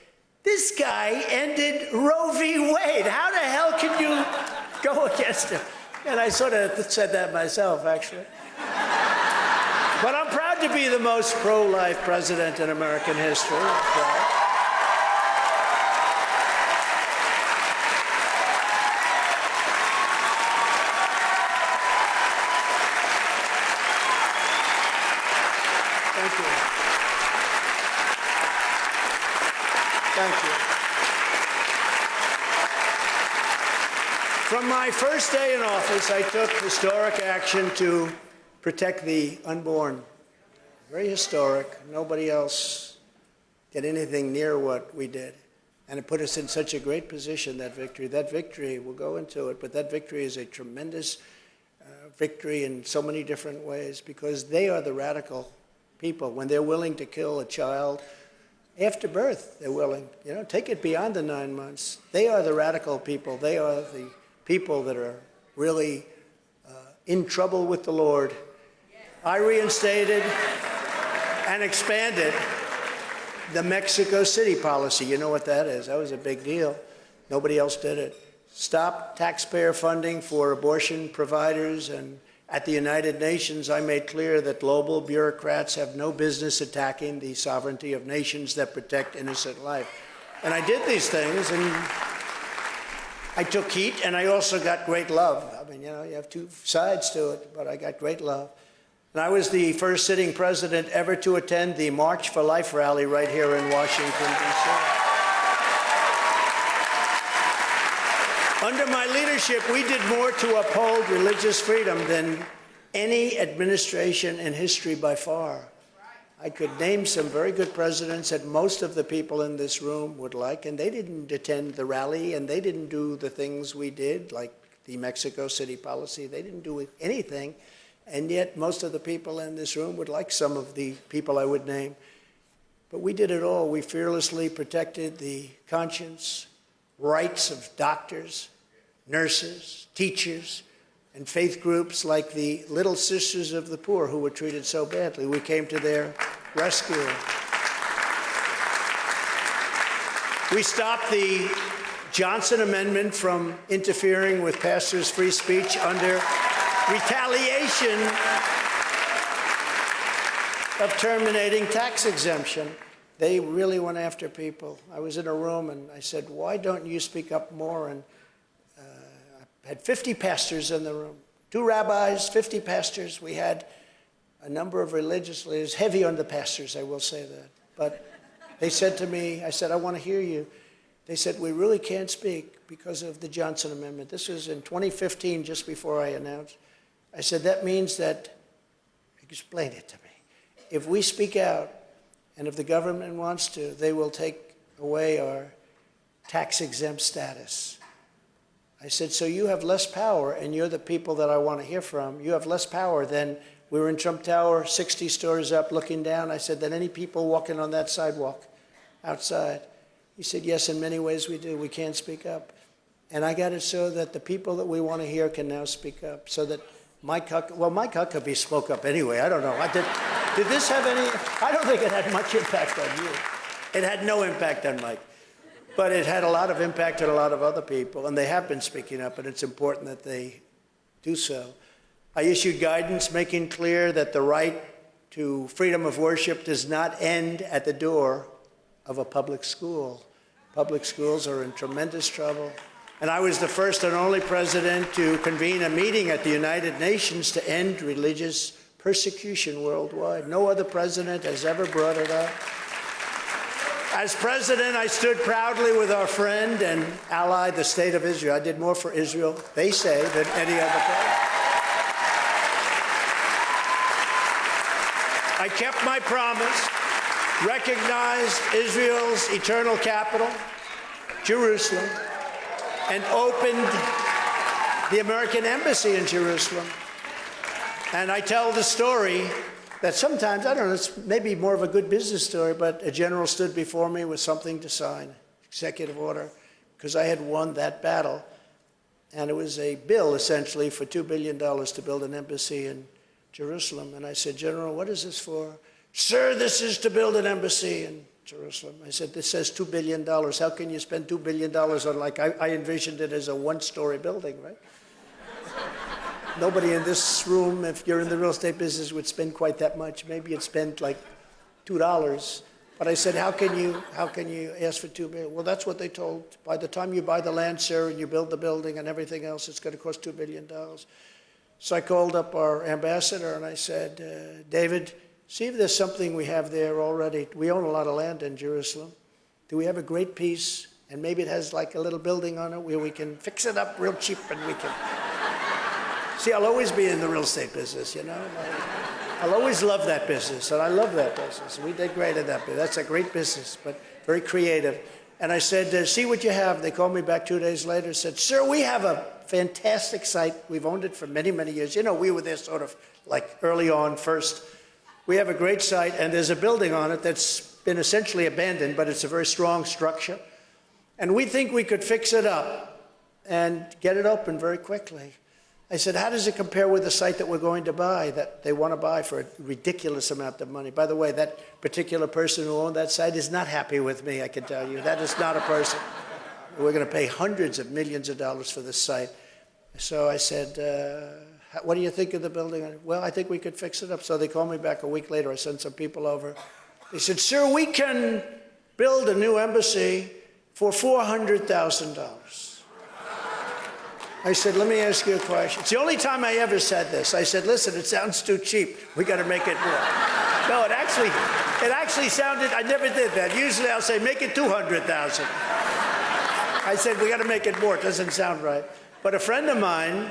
this guy ended Roe v. Wade. How the hell can you go against him? And I sort of said that myself, actually. But I'm proud to be the most pro-life president in American history. Thank you. Thank you. From my first day in office, I took historic action to protect the unborn. Very historic. Nobody else did anything near what we did. And it put us in such a great position, that victory. That victory, we'll go into it, but that victory is a tremendous victory in so many different ways, because they are the radical people. When they're willing to kill a child after birth, they're willing. You know, take it beyond the 9 months. They are the radical people. They are the people that are really in trouble with the Lord. I reinstated and expanded the Mexico City policy. You know what that is? That was a big deal. Nobody else did it. Stop taxpayer funding for abortion providers, and at the United Nations, I made clear that global bureaucrats have no business attacking the sovereignty of nations that protect innocent life. And I did these things, and I took heat, and I also got great love. I mean, you know, you have two sides to it, but I got great love. And I was the first sitting president ever to attend the March for Life rally right here in Washington, D.C. Under my leadership, we did more to uphold religious freedom than any administration in history by far. I could name some very good presidents that most of the people in this room would like, and they didn't attend the rally, and they didn't do the things we did, like the Mexico City policy. They didn't do anything, and yet most of the people in this room would like some of the people I would name. But we did it all. We fearlessly protected the conscience, rights of doctors, nurses, teachers, and faith groups like the Little Sisters of the Poor, who were treated so badly. We came to their rescue. We stopped the Johnson Amendment from interfering with pastors' free speech under retaliation of terminating tax exemption. They really went after people. I was in a room and I said, why don't you speak up more? And I had 50 pastors in the room, 2 rabbis, 50 pastors. We had a number of religious leaders, heavy on the pastors, I will say that. But they said to me, I said, I want to hear you. They said, we really can't speak because of the Johnson Amendment. This was in 2015, just before I announced. I said, that means that, explain it to me. If we speak out, and if the government wants to, they will take away our tax-exempt status. I said, so you have less power, and you're the people that I want to hear from. You have less power than, we were in Trump Tower, 60 stories up, looking down. I said, than any people walking on that sidewalk outside. He said, yes, in many ways we do. We can't speak up. And I got it so that the people that we want to hear can now speak up, so that Mike Huckabee spoke up anyway. I don't know. Did this have any? I don't think it had much impact on you. It had no impact on Mike. But it had a lot of impact on a lot of other people, and they have been speaking up, and it's important that they do so. I issued guidance making clear that the right to freedom of worship does not end at the door of a public school. Public schools are in tremendous trouble. And I was the first and only president to convene a meeting at the United Nations to end religious persecution worldwide. No other president has ever brought it up. As president, I stood proudly with our friend and ally, the State of Israel. I did more for Israel, they say, than any other president. I kept my promise, recognized Israel's eternal capital, Jerusalem, and opened the American embassy in Jerusalem. And I tell the story that sometimes, I don't know, it's maybe more of a good business story, but a general stood before me with something to sign, executive order, because I had won that battle. And it was a bill, essentially, for $2 billion to build an embassy in Jerusalem. And I said, General, what is this for? Sir, this is to build an embassy in Jerusalem. I said, this says $2 billion. How can you spend $2 billion on, like, I envisioned it as a one-story building, right? Nobody in this room, if you're in the real estate business, would spend quite that much. Maybe you'd spend like $2. But I said, how can you ask for $2 billion? Well, that's what they told. By the time you buy the land, sir, and you build the building and everything else, it's going to cost $2 billion. So I called up our ambassador and I said, David, see if there's something we have there already. We own a lot of land in Jerusalem. Do we have a great piece? And maybe it has like a little building on it where we can fix it up real cheap and we can... See, I'll always be in the real estate business, you know. I'll always love that business, and I love that business. We did great at that business. That's a great business, but very creative. And I said, see what you have. They called me back 2 days later and said, sir, we have a fantastic site. We've owned it for many, many years. You know, we were there sort of like early on first. We have a great site, and there's a building on it that's been essentially abandoned, but it's a very strong structure. And we think we could fix it up and get it open very quickly. I said, how does it compare with the site that we're going to buy, that they want to buy for a ridiculous amount of money? By the way, that particular person who owned that site is not happy with me, I can tell you. That is not a person. We're going to pay hundreds of millions of dollars for this site. So I said, what do you think of the building? Well, I think we could fix it up. So they called me back a week later. I sent some people over. They said, sir, we can build a new embassy for $400,000. I said, let me ask you a question. It's the only time I ever said this. I said, listen, it sounds too cheap. We got to make it more. No, it actually sounded, I never did that. Usually I'll say, make it 200,000. I said, we got to make it more. It doesn't sound right. But a friend of mine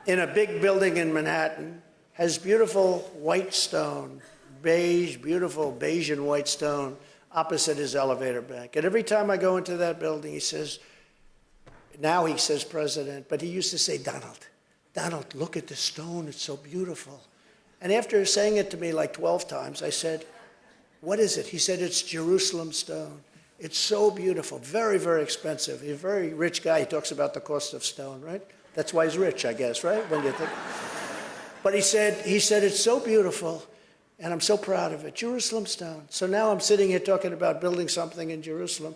in a big building in Manhattan has beautiful white stone, beige, beautiful beige and white stone opposite his elevator bank. And every time I go into that building, he says, now he says president, but he used to say, Donald, look at the stone, it's so beautiful. And after saying it to me like 12 times, I said, what is it? He said, it's Jerusalem stone. It's so beautiful, very, very expensive. He's a very rich guy. He talks about the cost of stone, right? That's why he's rich, I guess, right? When you think. But he said, it's so beautiful, and I'm so proud of it. Jerusalem stone. So now I'm sitting here talking about building something in Jerusalem,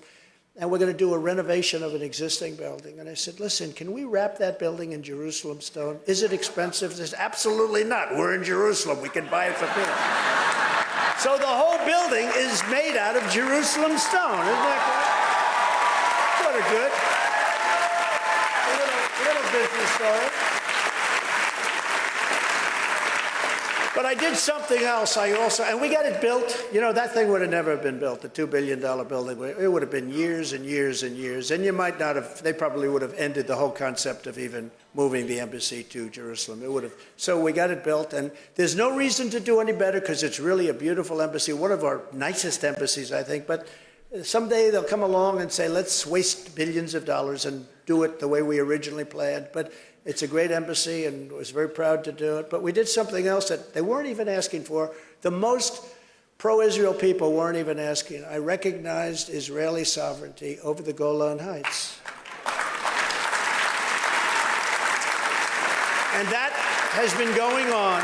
and we're going to do a renovation of an existing building. And I said, listen, can we wrap that building in Jerusalem stone? Is it expensive? They said, absolutely not. We're in Jerusalem. We can buy it for free. So the whole building is made out of Jerusalem stone. Isn't that great? Sort of good. A little business story. But I did something else. And we got it built. You know, that thing would have never been built, the $2 billion building. It would have been years and years and years. And you might not have, they probably would have ended the whole concept of even moving the embassy to Jerusalem. It would have. So we got it built. And there's no reason to do any better because it's really a beautiful embassy, one of our nicest embassies, I think. But someday they'll come along and say, let's waste billions of dollars and do it the way we originally planned. But it's a great embassy, and I was very proud to do it. But we did something else that they weren't even asking for. The most pro-Israel people weren't even asking. I recognized Israeli sovereignty over the Golan Heights. And that has been going on.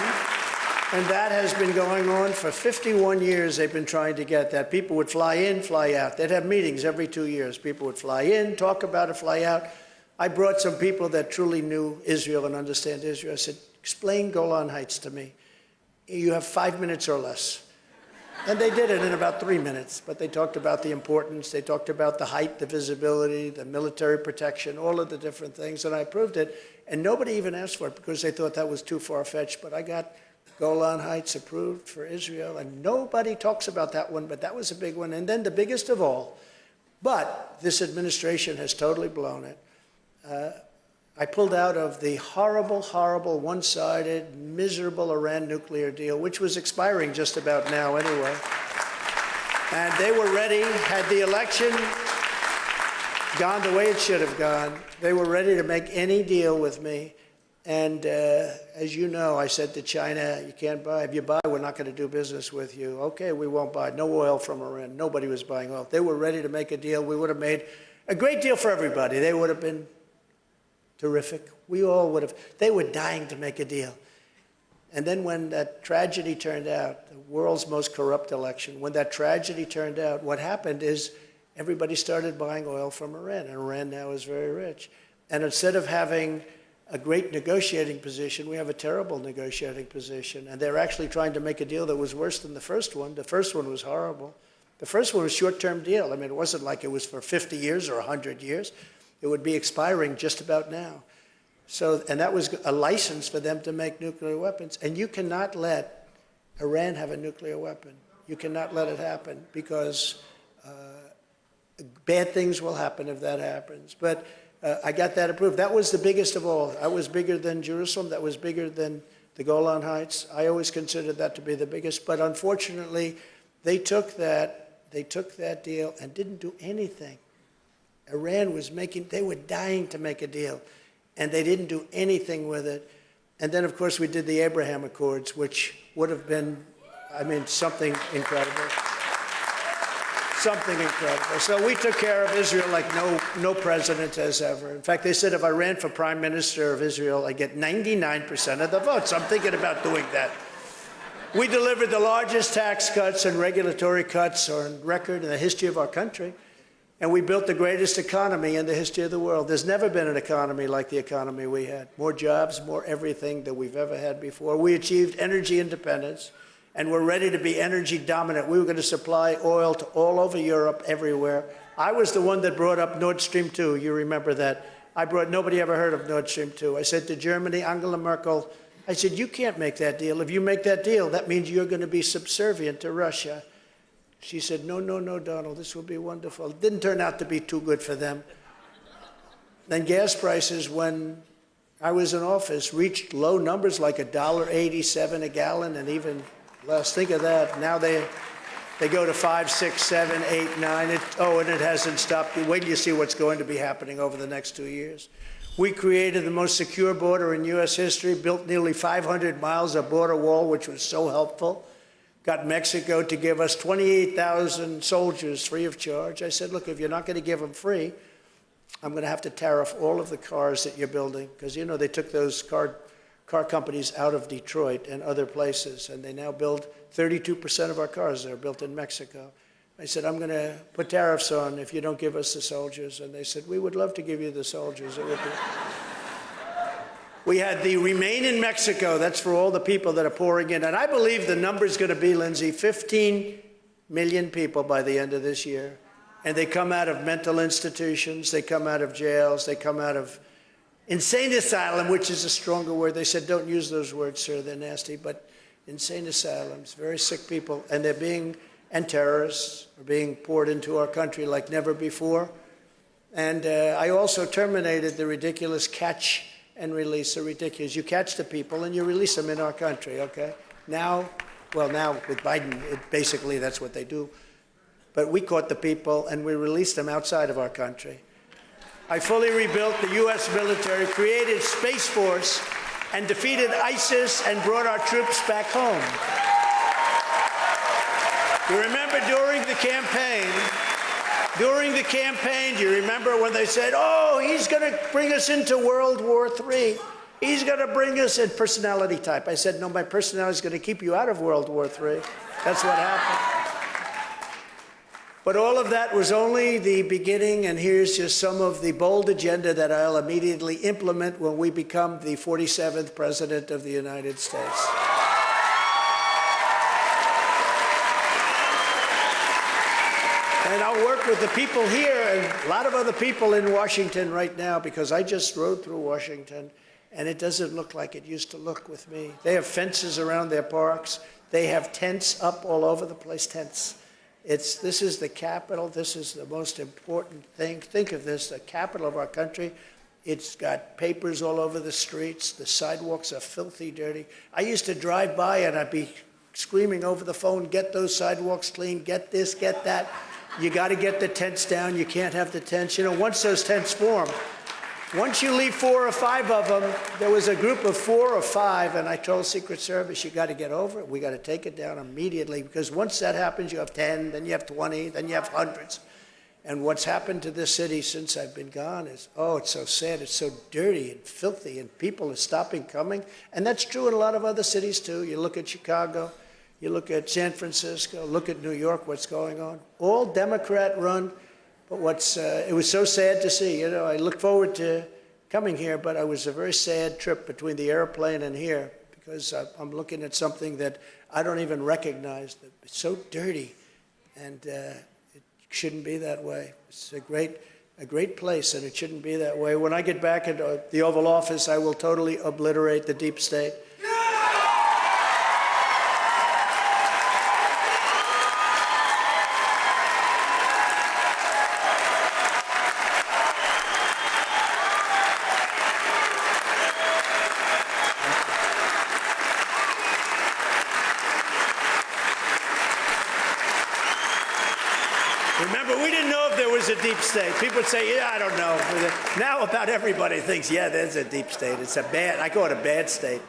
And that has been going on for 51 years. They've been trying to get that. People would fly in, fly out. They'd have meetings every 2 years. People would fly in, talk about it, fly out. I brought some people that truly knew Israel and understand Israel. I said, explain Golan Heights to me. You have 5 minutes or less. And they did it in about 3 minutes. But they talked about the importance. They talked about the height, the visibility, the military protection, all of the different things. And I approved it. And nobody even asked for it because they thought that was too far-fetched. But I got Golan Heights approved for Israel. And nobody talks about that one, but that was a big one. And then the biggest of all, but this administration has totally blown it. I pulled out of the horrible, horrible, one-sided, miserable Iran nuclear deal, which was expiring just about now anyway. And they were ready, had the election gone the way it should have gone, they were ready to make any deal with me. And as you know, I said to China, you can't buy. If you buy, we're not going to do business with you. Okay, we won't buy. No oil from Iran. Nobody was buying oil. They were ready to make a deal. We would have made a great deal for everybody. They would have been terrific. We all would have, they were dying to make a deal. And then when that tragedy turned out, the world's most corrupt election, when that tragedy turned out, what happened is everybody started buying oil from Iran, and Iran now is very rich. And instead of having a great negotiating position, we have a terrible negotiating position. And they're actually trying to make a deal that was worse than the first one. The first one was horrible. The first one was a short-term deal. I mean, it wasn't like it was for 50 years or 100 years. It would be expiring just about now. So, and that was a license for them to make nuclear weapons. And you cannot let Iran have a nuclear weapon. You cannot let it happen, because bad things will happen if that happens. But I got that approved. That was the biggest of all. That was bigger than Jerusalem. That was bigger than the Golan Heights. I always considered that to be the biggest. But unfortunately, they took that deal and didn't do anything. Iran was they were dying to make a deal, and they didn't do anything with it. And then, of course, we did the Abraham Accords, which would have been, I mean, something incredible. Something incredible. So we took care of Israel like no president has ever. In fact, they said if I ran for prime minister of Israel, I'd get 99% of the votes. I'm thinking about doing that. We delivered the largest tax cuts and regulatory cuts on record in the history of our country. And we built the greatest economy in the history of the world. There's never been an economy like the economy we had. More jobs, more everything than we've ever had before. We achieved energy independence, and we're ready to be energy dominant. We were going to supply oil to all over Europe, everywhere. I was the one that brought up Nord Stream 2. You remember that. Nobody ever heard of Nord Stream 2. I said to Germany, Angela Merkel, I said, you can't make that deal. If you make that deal, that means you're going to be subservient to Russia. She said, no, no, no, Donald, this will be wonderful. It didn't turn out to be too good for them. Then gas prices, when I was in office, reached low numbers like $1.87 a gallon, and even less. Think of that. Now they go to 5, 6, 7, 8, 9. And it hasn't stopped. Wait till you see what's going to be happening over the next 2 years. We created the most secure border in U.S. history, built nearly 500 miles of border wall, which was so helpful. Got Mexico to give us 28,000 soldiers free of charge. I said, look, if you're not going to give them free, I'm going to have to tariff all of the cars that you're building. Because, you know, they took those car companies out of Detroit and other places, and they now build 32% of our cars that are built in Mexico. I said, I'm going to put tariffs on if you don't give us the soldiers. And they said, we would love to give you the soldiers. It would be... We had the Remain in Mexico. That's for all the people that are pouring in. And I believe the number's going to be, Lindsay, 15 million people by the end of this year. And they come out of mental institutions. They come out of jails. They come out of insane asylum, which is a stronger word. They said, don't use those words, sir. They're nasty. But insane asylums, very sick people. And and terrorists are being poured into our country like never before. And I also terminated the ridiculous catch and release. So ridiculous. You catch the people and you release them in our country, okay? Now with Biden, basically that's what they do. But we caught the people and we released them outside of our country. I fully rebuilt the U.S. military, created Space Force, and defeated ISIS and brought our troops back home. You remember during the campaign, do you remember when they said, oh, he's going to bring us into World War III. He's going to bring us in personality type. I said, no, my personality is going to keep you out of World War III. That's what happened. But all of that was only the beginning, and here's just some of the bold agenda that I'll immediately implement when we become the 47th President of the United States. And I'll work with the people here and a lot of other people in Washington right now, because I just rode through Washington, and it doesn't look like it used to look with me. They have fences around their parks. They have tents up all over the place, tents. This is the capital. This is the most important thing. Think of this, the capital of our country. It's got papers all over the streets. The sidewalks are filthy dirty. I used to drive by and I'd be screaming over the phone, get those sidewalks clean, get this, get that. You got to get the tents down. You can't have the tents. You know, once those tents form, once you leave 4 or 5 of them, there was a group of 4 or 5, and I told Secret Service, you got to get over it. We got to take it down immediately, because once that happens, you have 10, then you have 20, then you have hundreds. And what's happened to this city since I've been gone is, oh, it's so sad. It's so dirty and filthy, and people are stopping coming. And that's true in a lot of other cities, too. You look at Chicago, you look at San Francisco, look at New York, what's going on. All Democrat-run. But it was so sad to see. You know, I look forward to coming here, but it was a very sad trip between the airplane and here, because I'm looking at something that I don't even recognize. It's so dirty, and it shouldn't be that way. It's a great place, and it shouldn't be that way. When I get back into the Oval Office, I will totally obliterate the deep state. Remember, we didn't know if there was a deep state. People would say, yeah, I don't know. Now about everybody thinks, yeah, there's a deep state. I call it a bad state.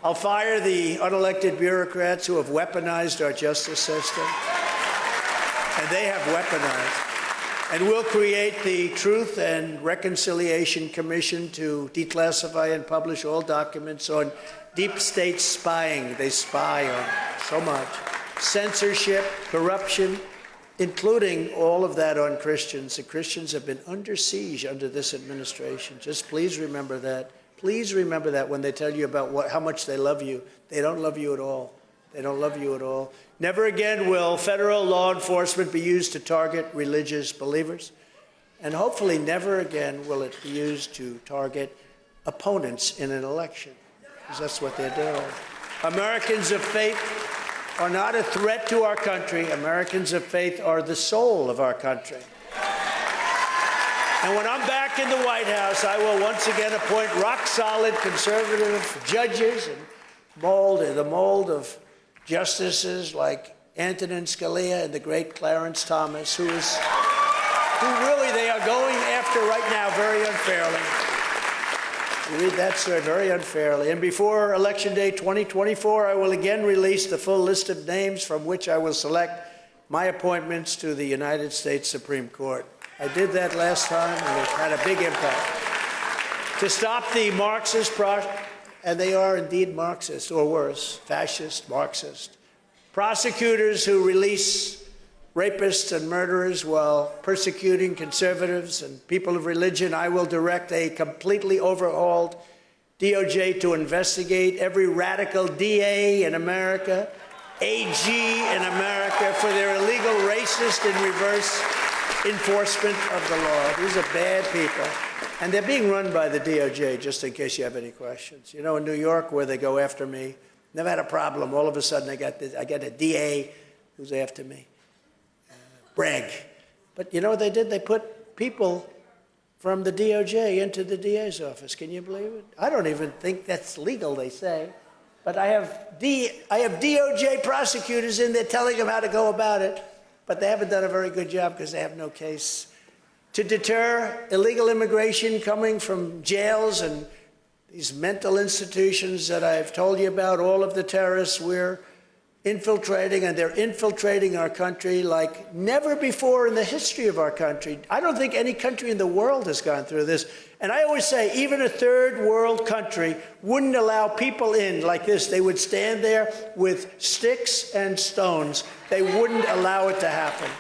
I'll fire the unelected bureaucrats who have weaponized our justice system. And they have weaponized. And we'll create the Truth and Reconciliation Commission to declassify and publish all documents on deep state spying. They spy on so much. Censorship, corruption, including all of that on Christians. The Christians have been under siege under this administration. Just please remember that. Please remember that when they tell you about how much they love you. They don't love you at all. They don't love you at all. Never again will federal law enforcement be used to target religious believers. And hopefully never again will it be used to target opponents in an election, because that's what they're doing. Americans of faith are not a threat to our country. Americans of faith are the soul of our country. And when I'm back in the White House, I will once again appoint rock-solid conservative judges and the mold of justices like Antonin Scalia and the great Clarence Thomas, who really they are going after right now very unfairly. You read that, sir, very unfairly. And before Election Day 2024, I will again release the full list of names from which I will select my appointments to the United States Supreme Court. I did that last time, and it had a big impact. To stop the Marxist, and they are indeed Marxist, or worse, fascist, Marxist, prosecutors who release rapists and murderers while persecuting conservatives and people of religion, I will direct a completely overhauled DOJ to investigate every radical DA in America, AG in America, for their illegal racist and reverse enforcement of the law. These are bad people. And they're being run by the DOJ, just in case you have any questions. You know, in New York, where they go after me, never had a problem. All of a sudden, I got a DA who's after me. Bragg. But you know what they did? They put people from the DOJ into the DA's office. Can you believe it? I don't even think that's legal, they say. But I have DOJ prosecutors in there telling them how to go about it. But they haven't done a very good job because they have no case. To deter illegal immigration coming from jails and these mental institutions that I've told you about, all of the terrorists we're infiltrating, and they're infiltrating our country like never before in the history of our country. I don't think any country in the world has gone through this. And I always say, even a third world country wouldn't allow people in like this. They would stand there with sticks and stones. They wouldn't allow it to happen.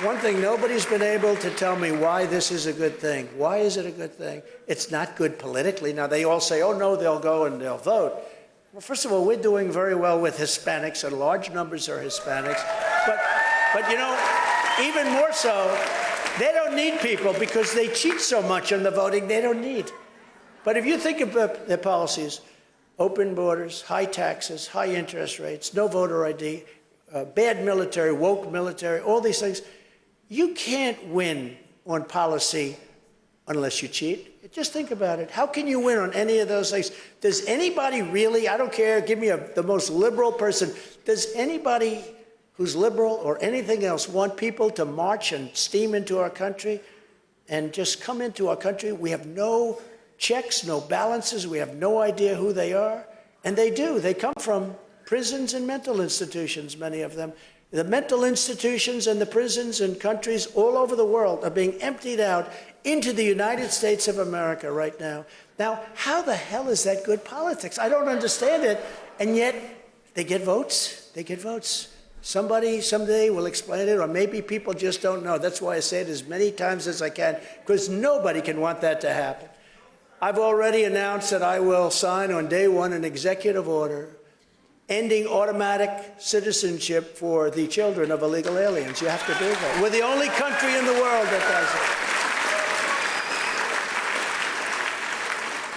One thing, nobody's been able to tell me why this is a good thing. Why is it a good thing? It's not good politically. Now, they all say, oh, no, they'll go and they'll vote. Well, first of all, we're doing very well with Hispanics, and large numbers are Hispanics. But you know, even more so, they don't need people because they cheat so much on the voting, they don't need. But if you think about their policies, open borders, high taxes, high interest rates, no voter ID, bad military, woke military, all these things, you can't win on policy unless you cheat. Just think about it. How can you win on any of those things? Does anybody really, I don't care, give me the most liberal person, does anybody who's liberal or anything else want people to march and steam into our country and just come into our country? We have no checks, no balances, we have no idea who they are. And they do. They come from prisons and mental institutions, many of them. The mental institutions and the prisons in countries all over the world are being emptied out into the United States of America right now. Now, how the hell is that good politics? I don't understand it. And yet, they get votes. They get votes. Somebody someday will explain it, or maybe people just don't know. That's why I say it as many times as I can, because nobody can want that to happen. I've already announced that I will sign on day one an executive order ending automatic citizenship for the children of illegal aliens. You have to do that. We're the only country in the world that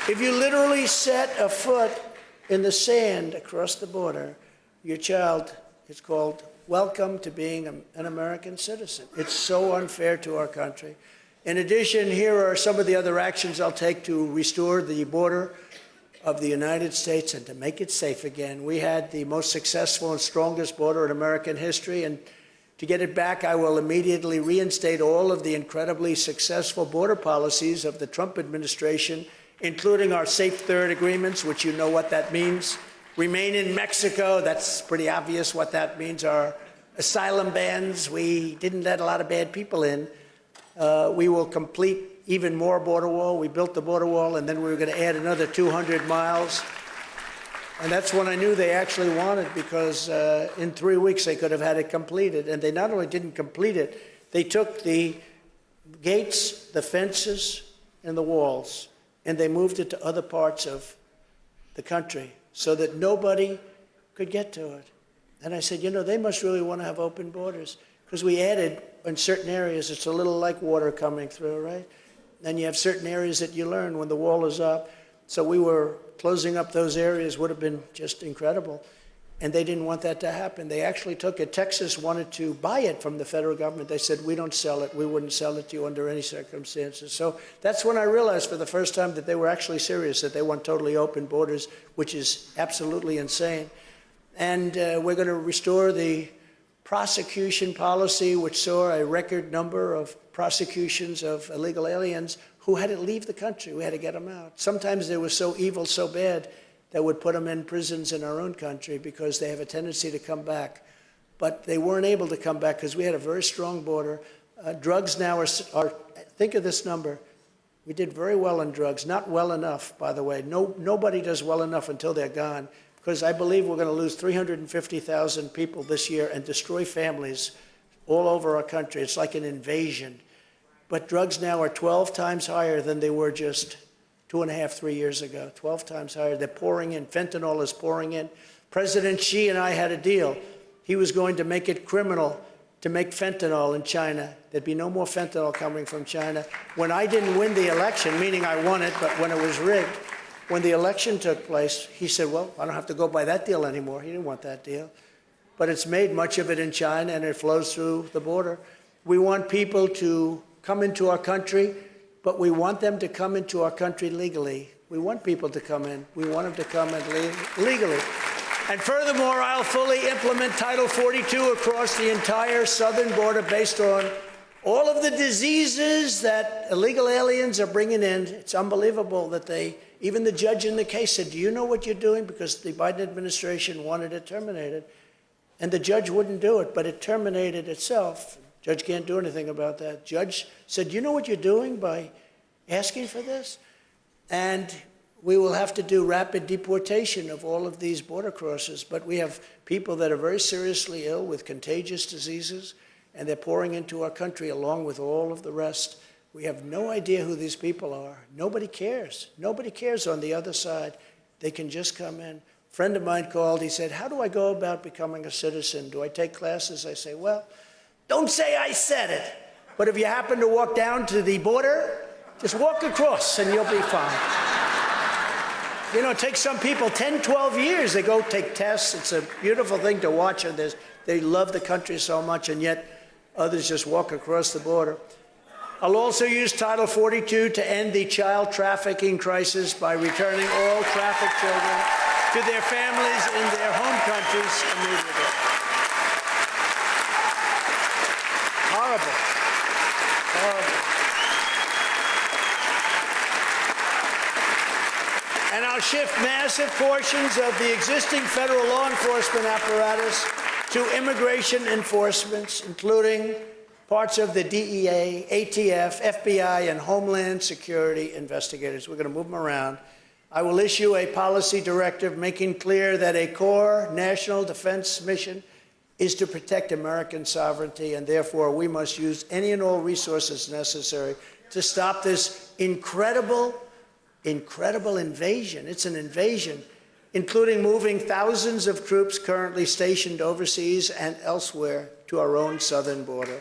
does it. If you literally set a foot in the sand across the border, your child is called welcome to being an American citizen. It's so unfair to our country. In addition, here are some of the other actions I'll take to restore the border of the United States and to make it safe again. We had the most successful and strongest border in American history, and to get it back, I will immediately reinstate all of the incredibly successful border policies of the Trump administration, including our Safe Third agreements, which you know what that means. Remain in Mexico, that's pretty obvious what that means. Our asylum bans, we didn't let a lot of bad people in. We will complete even more border wall. We built the border wall, and then we were going to add another 200 miles. And that's when I knew they actually wanted, because in 3 weeks they could have had it completed. And they not only didn't complete it, they took the gates, the fences, and the walls, and they moved it to other parts of the country so that nobody could get to it. And I said, you know, they must really want to have open borders, because we added in certain areas, it's a little like water coming through, right? Then you have certain areas that you learn when the wall is up. So we were closing up those areas, would have been just incredible. And they didn't want that to happen. They actually took it. Texas wanted to buy it from the federal government. They said, we don't sell it. We wouldn't sell it to you under any circumstances. So that's when I realized for the first time that they were actually serious, that they want totally open borders, which is absolutely insane. And we're going to restore the prosecution policy, which saw a record number of prosecutions of illegal aliens who had to leave the country. We had to get them out. Sometimes they were so evil, so bad, that would put them in prisons in our own country because they have a tendency to come back. But they weren't able to come back because we had a very strong border. Drugs now are, think of this number. We did very well on drugs. Not well enough, by the way. Nobody does well enough until they're gone, because I believe we're going to lose 350,000 people this year and destroy families all over our country. It's like an invasion. But drugs now are 12 times higher than they were just 2.5, 3 years ago. 12 times higher. They're pouring in. Fentanyl is pouring in. President Xi and I had a deal. He was going to make it criminal to make fentanyl in China. There'd be no more fentanyl coming from China. When I didn't win the election, meaning I won it, but when it was rigged, when the election took place, he said, well, I don't have to go by that deal anymore. He didn't want that deal. But it's made much of it in China, and it flows through the border. We want people to come into our country, but we want them to come into our country legally. We want people to come in. We want them to come in legally. And furthermore, I'll fully implement Title 42 across the entire southern border based on all of the diseases that illegal aliens are bringing in. It's unbelievable that even the judge in the case said, do you know what you're doing? Because the Biden administration wanted it terminated. And the judge wouldn't do it, but it terminated itself. Judge can't do anything about that. Judge said, you know what you're doing by asking for this? And we will have to do rapid deportation of all of these border crossers. But we have people that are very seriously ill with contagious diseases, and they're pouring into our country along with all of the rest. We have no idea who these people are. Nobody cares. Nobody cares on the other side. They can just come in. A friend of mine called. He said, how do I go about becoming a citizen? Do I take classes? I say, well, don't say I said it. But if you happen to walk down to the border, just walk across and you'll be fine. You know, it takes some people 10, 12 years. They go take tests. It's a beautiful thing to watch. And they love the country so much, and yet others just walk across the border. I'll also use Title 42 to end the child trafficking crisis by returning all trafficked children to their families in their home countries immediately. Horrible. Horrible. And I'll shift massive portions of the existing federal law enforcement apparatus to immigration enforcements, including parts of the DEA, ATF, FBI, and Homeland Security investigators. We're going to move them around. I will issue a policy directive making clear that a core national defense mission is to protect American sovereignty, and therefore we must use any and all resources necessary to stop this incredible invasion. It's an invasion, including moving thousands of troops currently stationed overseas and elsewhere to our own southern border.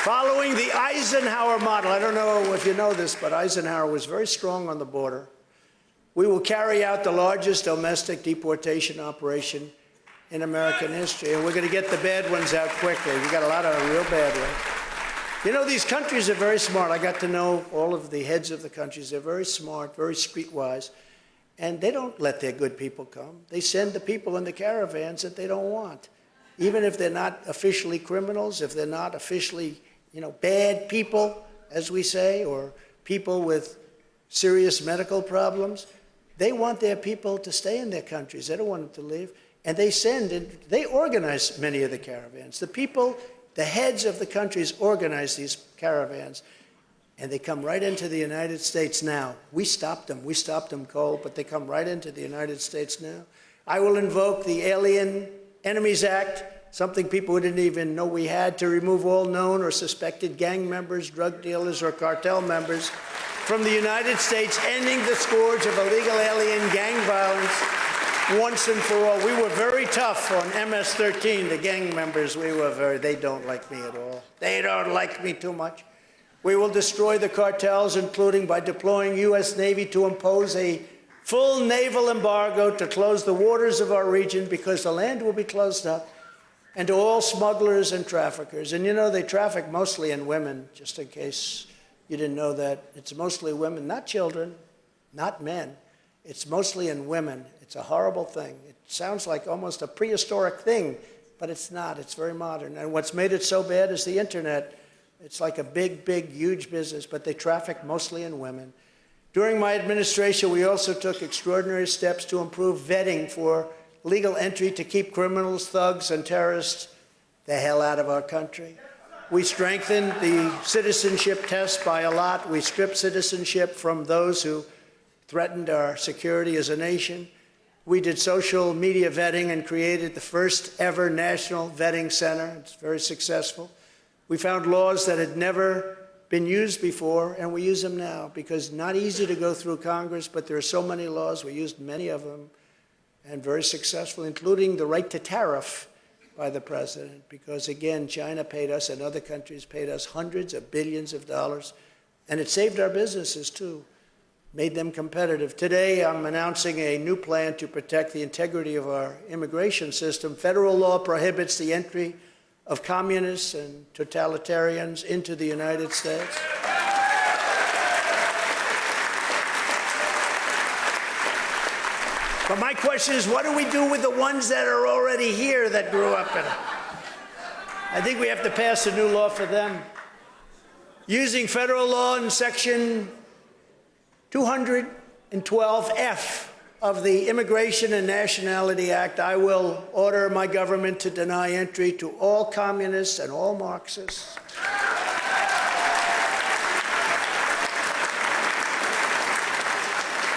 Following the Eisenhower model, I don't know if you know this, but Eisenhower was very strong on the border. We will carry out the largest domestic deportation operation in American history, and we're going to get the bad ones out quickly. We got a lot of real bad ones. You know, these countries are very smart. I got to know all of the heads of the countries. They're very smart, very streetwise, and they don't let their good people come. They send the people in the caravans that they don't want, even if they're not officially criminals, if they're not officially, bad people, as we say, or people with serious medical problems. They want their people to stay in their countries. They don't want them to leave. And they organize many of the caravans. The people, the heads of the countries organize these caravans, and they come right into the United States now. We stopped them cold, but they come right into the United States now. I will invoke the Alien Enemies Act, something people didn't even know we had, to remove all known or suspected gang members, drug dealers, or cartel members from the United States, ending the scourge of illegal alien gang violence once and for all. We were very tough on MS-13, the gang members. They don't like me at all. They don't like me too much. We will destroy the cartels, including by deploying U.S. Navy to impose a full naval embargo to close the waters of our region, because the land will be closed up, and to all smugglers and traffickers. And they traffic mostly in women, just in case you didn't know that. It's mostly women, not children, not men. It's mostly in women. It's a horrible thing. It sounds like almost a prehistoric thing, but it's not. It's very modern. And what's made it so bad is the internet. It's like a big, huge business, but they traffic mostly in women. During my administration, we also took extraordinary steps to improve vetting for legal entry to keep criminals, thugs, and terrorists the hell out of our country. We strengthened the citizenship test by a lot. We stripped citizenship from those who threatened our security as a nation. We did social media vetting and created the first ever national vetting center. It's very successful. We found laws that had never been used before, and we use them now, because not easy to go through Congress, but there are so many laws. We used many of them, and very successful, including the right to tariff by the president, because, again, China paid us and other countries paid us hundreds of billions of dollars, and it saved our businesses, too, made them competitive. Today, I'm announcing a new plan to protect the integrity of our immigration system. Federal law prohibits the entry of communists and totalitarians into the United States. But my question is, what do we do with the ones that are already here that grew up in it? I think we have to pass a new law for them. Using federal law in Section 212F of the Immigration and Nationality Act, I will order my government to deny entry to all communists and all Marxists.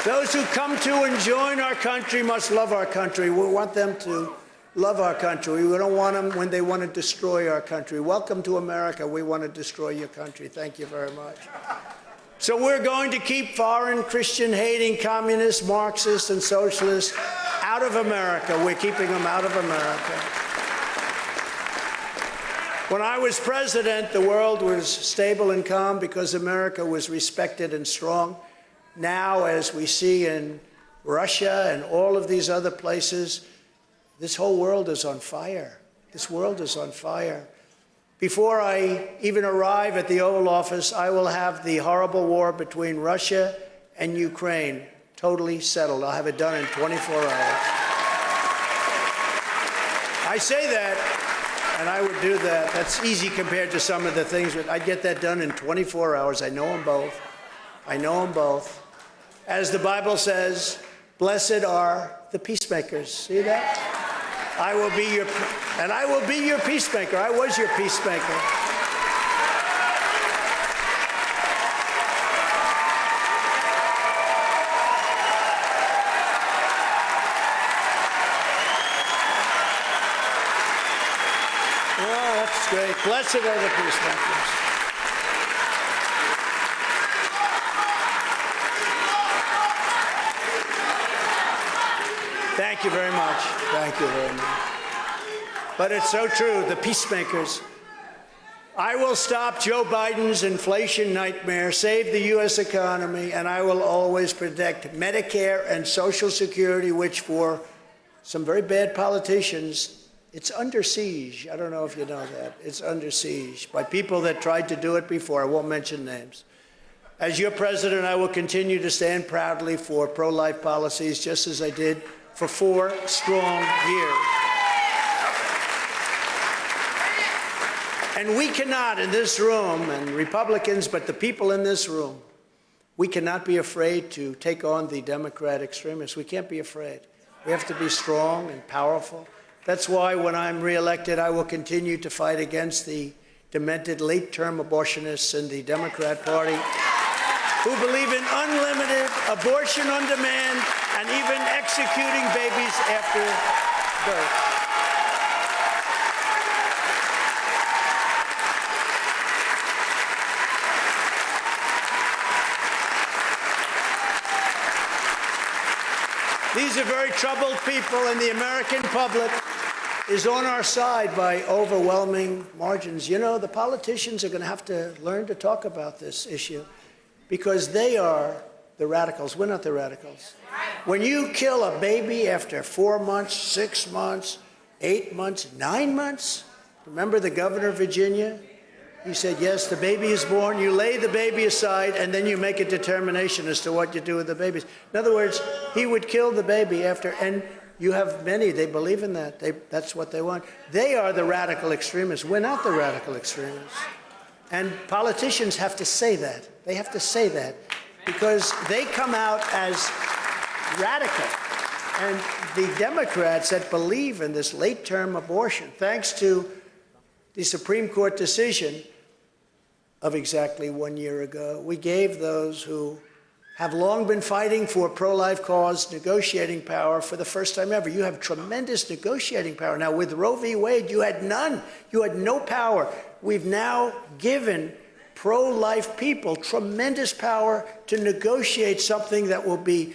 Those who come to and join our country must love our country. We want them to love our country. We don't want them when they want to destroy our country. Welcome to America. We want to destroy your country. Thank you very much. So we're going to keep foreign Christian-hating communists, Marxists, and socialists out of America. We're keeping them out of America. When I was president, the world was stable and calm because America was respected and strong. Now, as we see in Russia and all of these other places, this whole world is on fire. This world is on fire. Before I even arrive at the Oval Office, I will have the horrible war between Russia and Ukraine totally settled. I'll have it done in 24 hours. I say that, and I would do that. That's easy compared to some of the things, but I'd get that done in 24 hours. I know them both. I know them both. As the Bible says, blessed are the peacemakers. See that? I will be your peacemaker. I was your peacemaker. Well, that's great. Blessed are the peacemakers. Thank you very much. Thank you very much. But it's so true, the peacemakers. I will stop Joe Biden's inflation nightmare, save the U.S. economy, and I will always protect Medicare and Social Security, which for some very bad politicians, it's under siege. I don't know if you know that. It's under siege by people that tried to do it before. I won't mention names. As your president, I will continue to stand proudly for pro-life policies, just as I did for 4 strong years. And we cannot, in this room, and Republicans, but the people in this room, we cannot be afraid to take on the Democrat extremists. We can't be afraid. We have to be strong and powerful. That's why when I'm reelected, I will continue to fight against the demented late-term abortionists in the Democrat Party who believe in unlimited abortion on demand and even executing babies after birth. These are very troubled people, and the American public is on our side by overwhelming margins. You know, the politicians are going to have to learn to talk about this issue because they are the radicals. We're not the radicals. When you kill a baby after 4 months, 6 months, 8 months, 9 months, remember the governor of Virginia? He said, yes, the baby is born, you lay the baby aside, and then you make a determination as to what you do with the babies. In other words, he would kill the baby after, and you have many, they believe in that. That's what they want. They are the radical extremists. We're not the radical extremists. And politicians have to say that. They have to say that because they come out as radical. And the Democrats that believe in this late-term abortion, thanks to the Supreme Court decision of exactly 1 year ago, we gave those who have long been fighting for pro-life cause negotiating power for the first time ever. You have tremendous negotiating power. Now, with Roe v. Wade, you had none. You had no power. We've now given pro-life people tremendous power to negotiate something that will be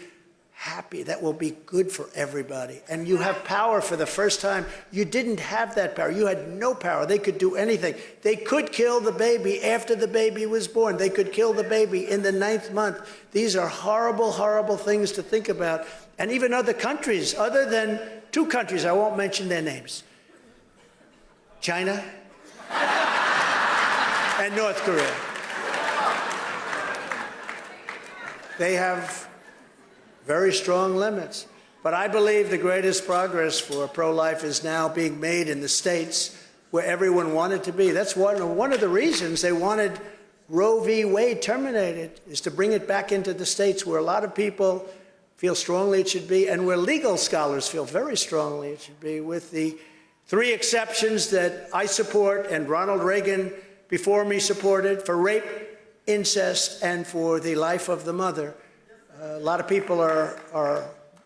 happy, that will be good for everybody. And you have power for the first time. You didn't have that power. You had no power. They could do anything. They could kill the baby after the baby was born. They could kill the baby in the 9th month. These are horrible, horrible things to think about. And even other countries, other than 2 countries, I won't mention their names, China and North Korea. They have very strong limits. But I believe the greatest progress for pro-life is now being made in the states where everyone wanted to be. That's one of the reasons they wanted Roe v. Wade terminated, is to bring it back into the states where a lot of people feel strongly it should be, and where legal scholars feel very strongly it should be, with the 3 exceptions that I support and Ronald Reagan before me supported for rape, incest, and for the life of the mother. A lot of people are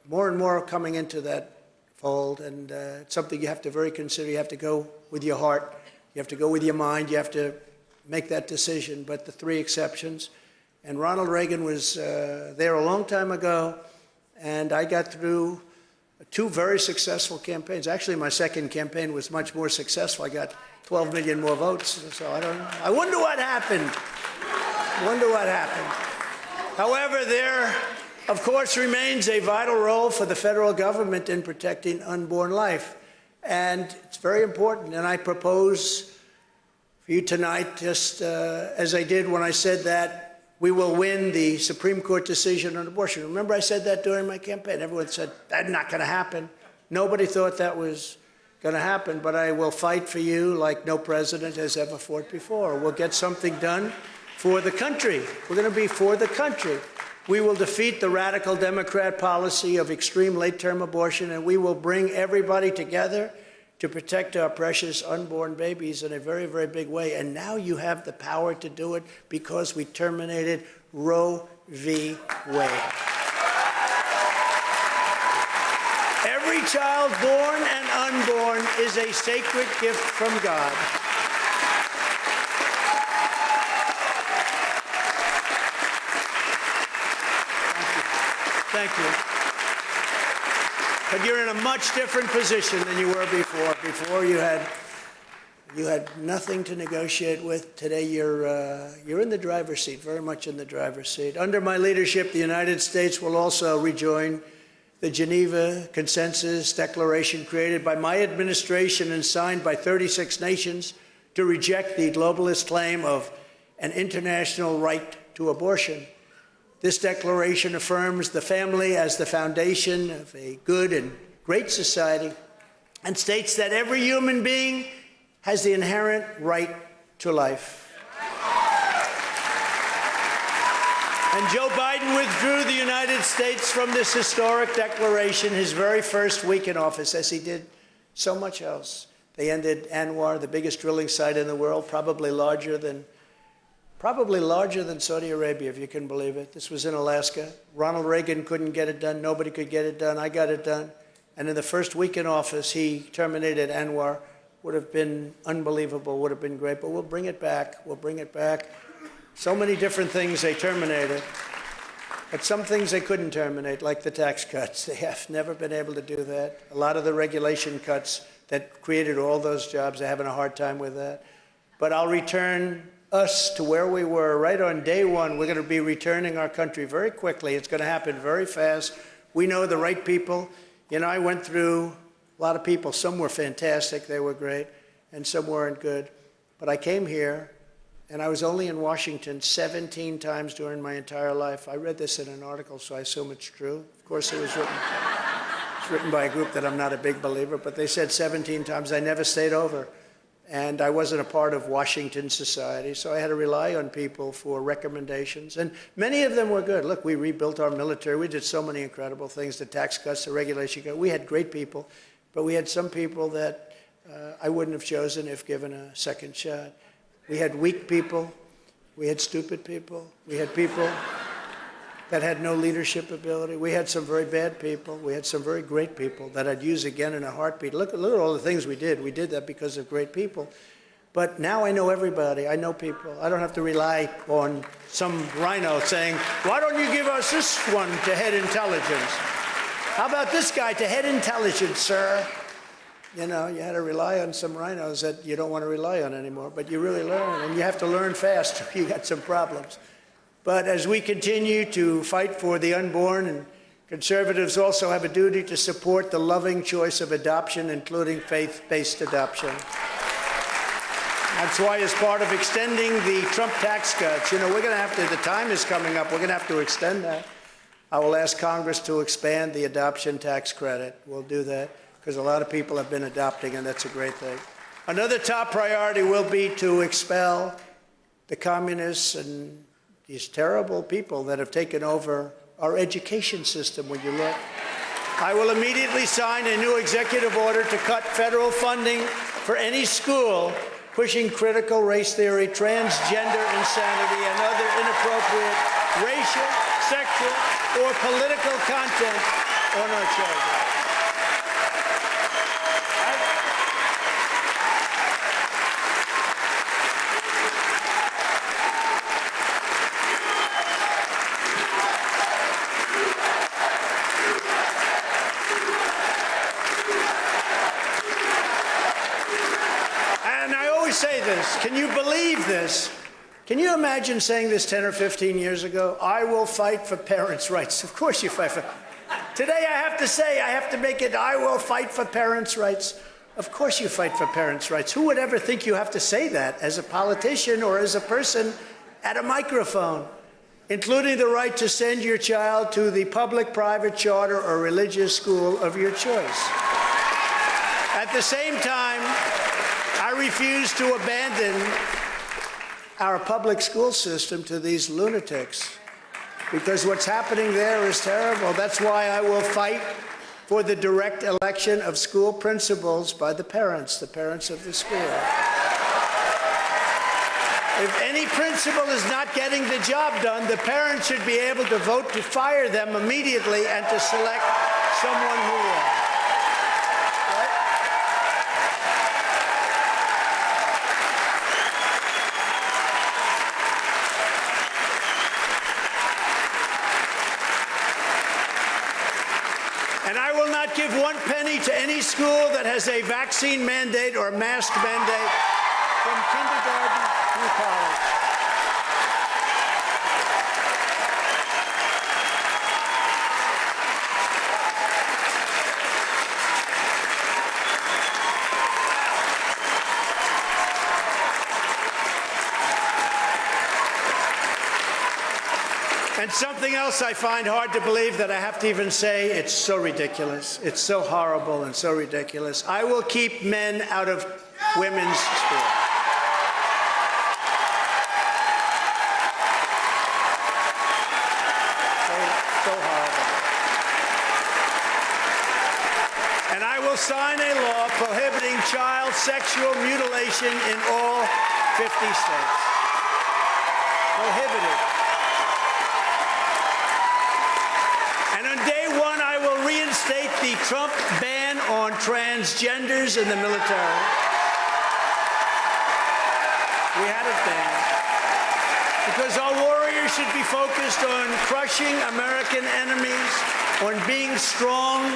more and more coming into that fold, and it's something you have to very consider. You have to go with your heart. You have to go with your mind. You have to make that decision. But the 3 exceptions, and Ronald Reagan was there a long time ago, and I got through 2 very successful campaigns. Actually, my second campaign was much more successful. I got 12 million more votes, so I don't know. I wonder what happened. I wonder what happened. However, there, of course, remains a vital role for the federal government in protecting unborn life. And it's very important. And I propose for you tonight, just as I did when I said that we will win the Supreme Court decision on abortion. Remember, I said that during my campaign. Everyone said, that's not going to happen. Nobody thought that was going to happen. But I will fight for you like no president has ever fought before. We'll get something done for the country. We're going to be for the country. We will defeat the radical Democrat policy of extreme late-term abortion, and we will bring everybody together to protect our precious unborn babies in a very, very big way. And now you have the power to do it because we terminated Roe v. Wade. Every child born and unborn is a sacred gift from God. Thank you. But you're in a much different position than you were before. Before you had nothing to negotiate with. Today you're in the driver's seat, very much in the driver's seat. Under my leadership, the United States will also rejoin the Geneva Consensus Declaration created by my administration and signed by 36 nations to reject the globalist claim of an international right to abortion. This declaration affirms the family as the foundation of a good and great society and states that every human being has the inherent right to life. And Joe Biden withdrew the United States from this historic declaration his very first week in office, as he did so much else. They ended Anwar, the biggest drilling site in the world, probably larger than Saudi Arabia, if you can believe it. This was in Alaska. Ronald Reagan couldn't get it done. Nobody could get it done. I got it done. And in the first week in office, he terminated Anwar. Would have been unbelievable, would have been great, but we'll bring it back. We'll bring it back. So many different things they terminated, but some things they couldn't terminate, like the tax cuts. They have never been able to do that. A lot of the regulation cuts that created all those jobs, they're having a hard time with that. But I'll return us to where we were right on day one. We're going to be returning our country very quickly. It's going to happen very fast. We know the right people. You know, I went through a lot of people. Some were fantastic. They were great. And some weren't good. But I came here, and I was only in Washington 17 times during my entire life. I read this in an article, so I assume it's true. Of course, it was written by a group that I'm not a big believer, but they said 17 times. I never stayed over. And I wasn't a part of Washington society, so I had to rely on people for recommendations. And many of them were good. Look, we rebuilt our military. We did so many incredible things, the tax cuts, the regulation cuts. We had great people, but we had some people that I wouldn't have chosen if given a second shot. We had weak people. We had stupid people. We had people that had no leadership ability. We had some very bad people. We had some very great people that I'd use again in a heartbeat. Look at all the things we did. We did that because of great people. But now I know everybody. I know people. I don't have to rely on some rhino saying, why don't you give us this one to head intelligence? How about this guy to head intelligence, sir? You know, you had to rely on some rhinos that you don't want to rely on anymore. But you really learn, and you have to learn fast if you got some problems. But as we continue to fight for the unborn, and conservatives also have a duty to support the loving choice of adoption, including faith-based adoption. That's why, as part of extending the Trump tax cuts, you know, we're going to have to, the time is coming up, we're going to have to extend that. I will ask Congress to expand the adoption tax credit. We'll do that because a lot of people have been adopting, and that's a great thing. Another top priority will be to expel the communists and these terrible people that have taken over our education system. When you look, I will immediately sign a new executive order to cut federal funding for any school pushing critical race theory, transgender insanity, and other inappropriate racial, sexual, or political content on our children. Say this. Can you believe this? Can you imagine saying this 10 or 15 years ago? I will fight for parents' rights. Of course you fight for. Today I have to say, I have to make it, I will fight for parents' rights. Of course you fight for parents' rights. Who would ever think you have to say that as a politician or as a person at a microphone? Including the right to send your child to the public, private, charter, or religious school of your choice. At the same time, I refuse to abandon our public school system to these lunatics. because what's happening there is terrible. That's why I will fight for the direct election of school principals by the parents of the school. If any principal is not getting the job done, the parents should be able to vote to fire them immediately and to select someone who will. Right? And I will not give one penny to any school that has a vaccine mandate or mask mandate from kindergarten through college. And something else I find hard to believe that I have to even say, it's so ridiculous. It's so horrible and so ridiculous. I will keep men out of women's sports. So horrible. And I will sign a law prohibiting child sexual mutilation in all 50 states. Prohibited. And on day one, I will reinstate the Trump ban on transgenders in the military. We had it then. Because our warriors should be focused on crushing American enemies, on being strong,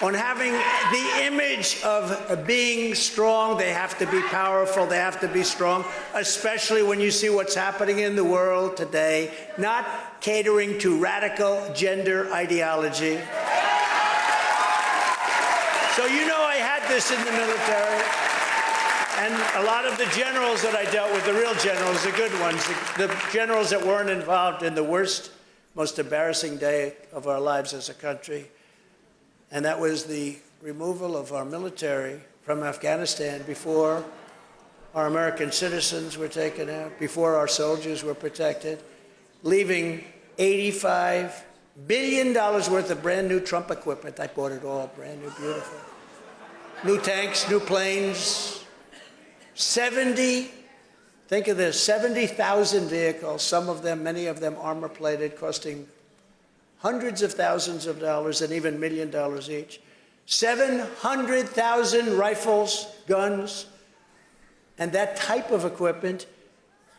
on having the image of being strong. They have to be powerful. They have to be strong, especially when you see what's happening in the world today, not catering to radical gender ideology. So you know I had this in the military. And a lot of the generals that I dealt with, the real generals, the good ones, the generals that weren't involved in the worst, most embarrassing day of our lives as a country, and that was the removal of our military from Afghanistan before our American citizens were taken out, before our soldiers were protected, leaving $85 billion worth of brand new Trump equipment. I bought it all, brand new, beautiful. New tanks, new planes, 70, think of this, 70,000 vehicles, some of them, many of them armor-plated, costing hundreds of thousands of dollars and even $1 million each. 700,000 rifles, guns, and that type of equipment.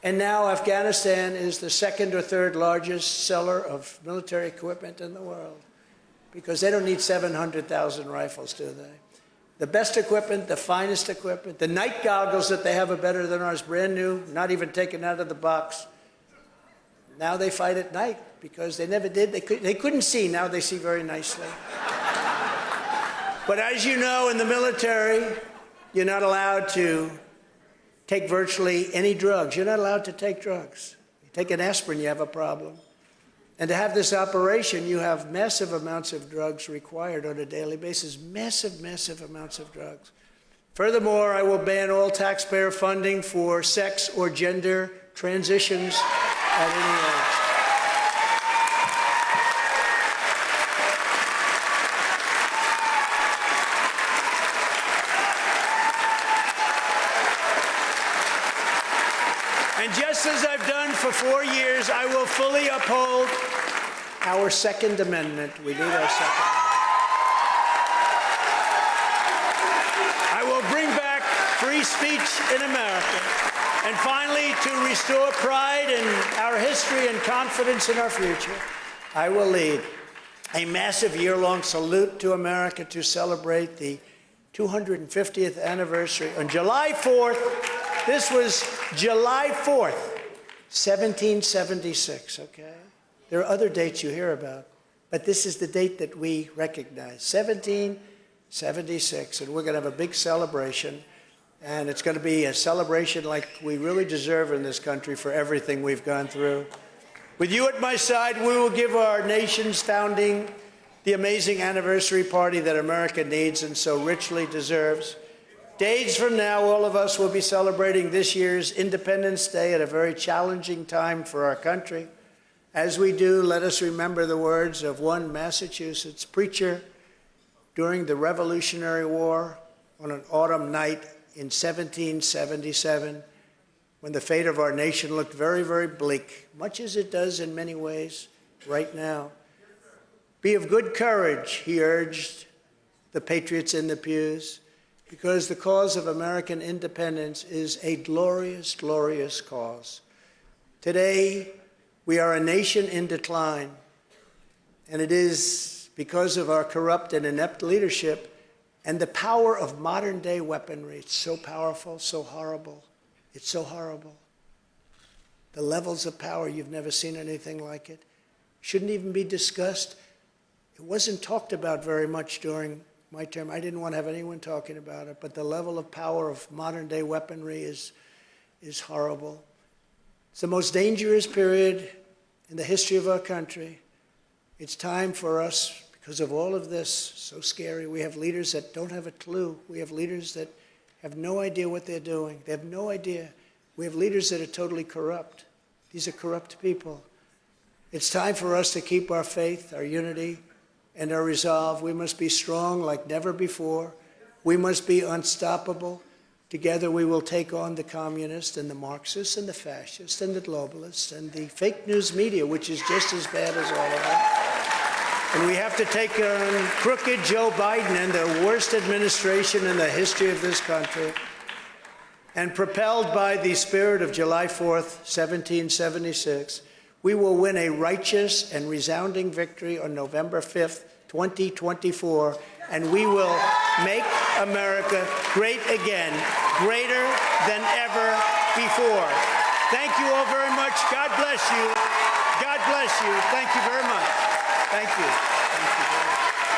And now Afghanistan is the second or third largest seller of military equipment in the world because they don't need 700,000 rifles, do they? The best equipment, the finest equipment, the night goggles that they have are better than ours, brand new, not even taken out of the box. Now they fight at night because they never did. They couldn't see. Now they see very nicely. But as you know, in the military, you're not allowed to take virtually any drugs. You're not allowed to take drugs. You take an aspirin, you have a problem. And to have this operation, you have massive amounts of drugs required on a daily basis. Massive, massive amounts of drugs. Furthermore, I will ban all taxpayer funding for sex or gender transitions at any age. And just as I've done for 4 years, I will fully uphold our Second Amendment. We need our Second Amendment. I will bring back free speech in America. And finally, to restore pride in our history and confidence in our future, I will lead a massive year-long salute to America to celebrate the 250th anniversary on July 4th. This was July 4th, 1776, okay? There are other dates you hear about, but this is the date that we recognize, 1776, and we're going to have a big celebration, and it's going to be a celebration like we really deserve in this country for everything we've gone through. With you at my side, we will give our nation's founding the amazing anniversary party that America needs and so richly deserves. Days from now, all of us will be celebrating this year's Independence Day at a very challenging time for our country. As we do, let us remember the words of one Massachusetts preacher during the Revolutionary War on an autumn night in 1777, when the fate of our nation looked very, very bleak, much as it does in many ways right now. Be of good courage, he urged the patriots in the pews, because the cause of American independence is a glorious, glorious cause. Today, we are a nation in decline, and it is because of our corrupt and inept leadership and the power of modern-day weaponry. It's so powerful, so horrible. It's so horrible. The levels of power, you've never seen anything like it. Shouldn't even be discussed. It wasn't talked about very much during my term. I didn't want to have anyone talking about it, but the level of power of modern-day weaponry is horrible. It's the most dangerous period in the history of our country. It's time for us, because of all of this, so scary. We have leaders that don't have a clue. We have leaders that have no idea what they're doing. They have no idea. We have leaders that are totally corrupt. These are corrupt people. It's time for us to keep our faith, our unity, and our resolve. We must be strong like never before. We must be unstoppable. Together we will take on the communists and the Marxists and the fascists and the globalists and the fake news media, which is just as bad as all of them. And we have to take on crooked Joe Biden and the worst administration in the history of this country. And propelled by the spirit of July 4th, 1776, we will win a righteous and resounding victory on November 5th, 2024, and we will make America great again, greater than ever before. Thank you all very much. God bless you. God bless you. Thank you very much. Thank you. Thank you.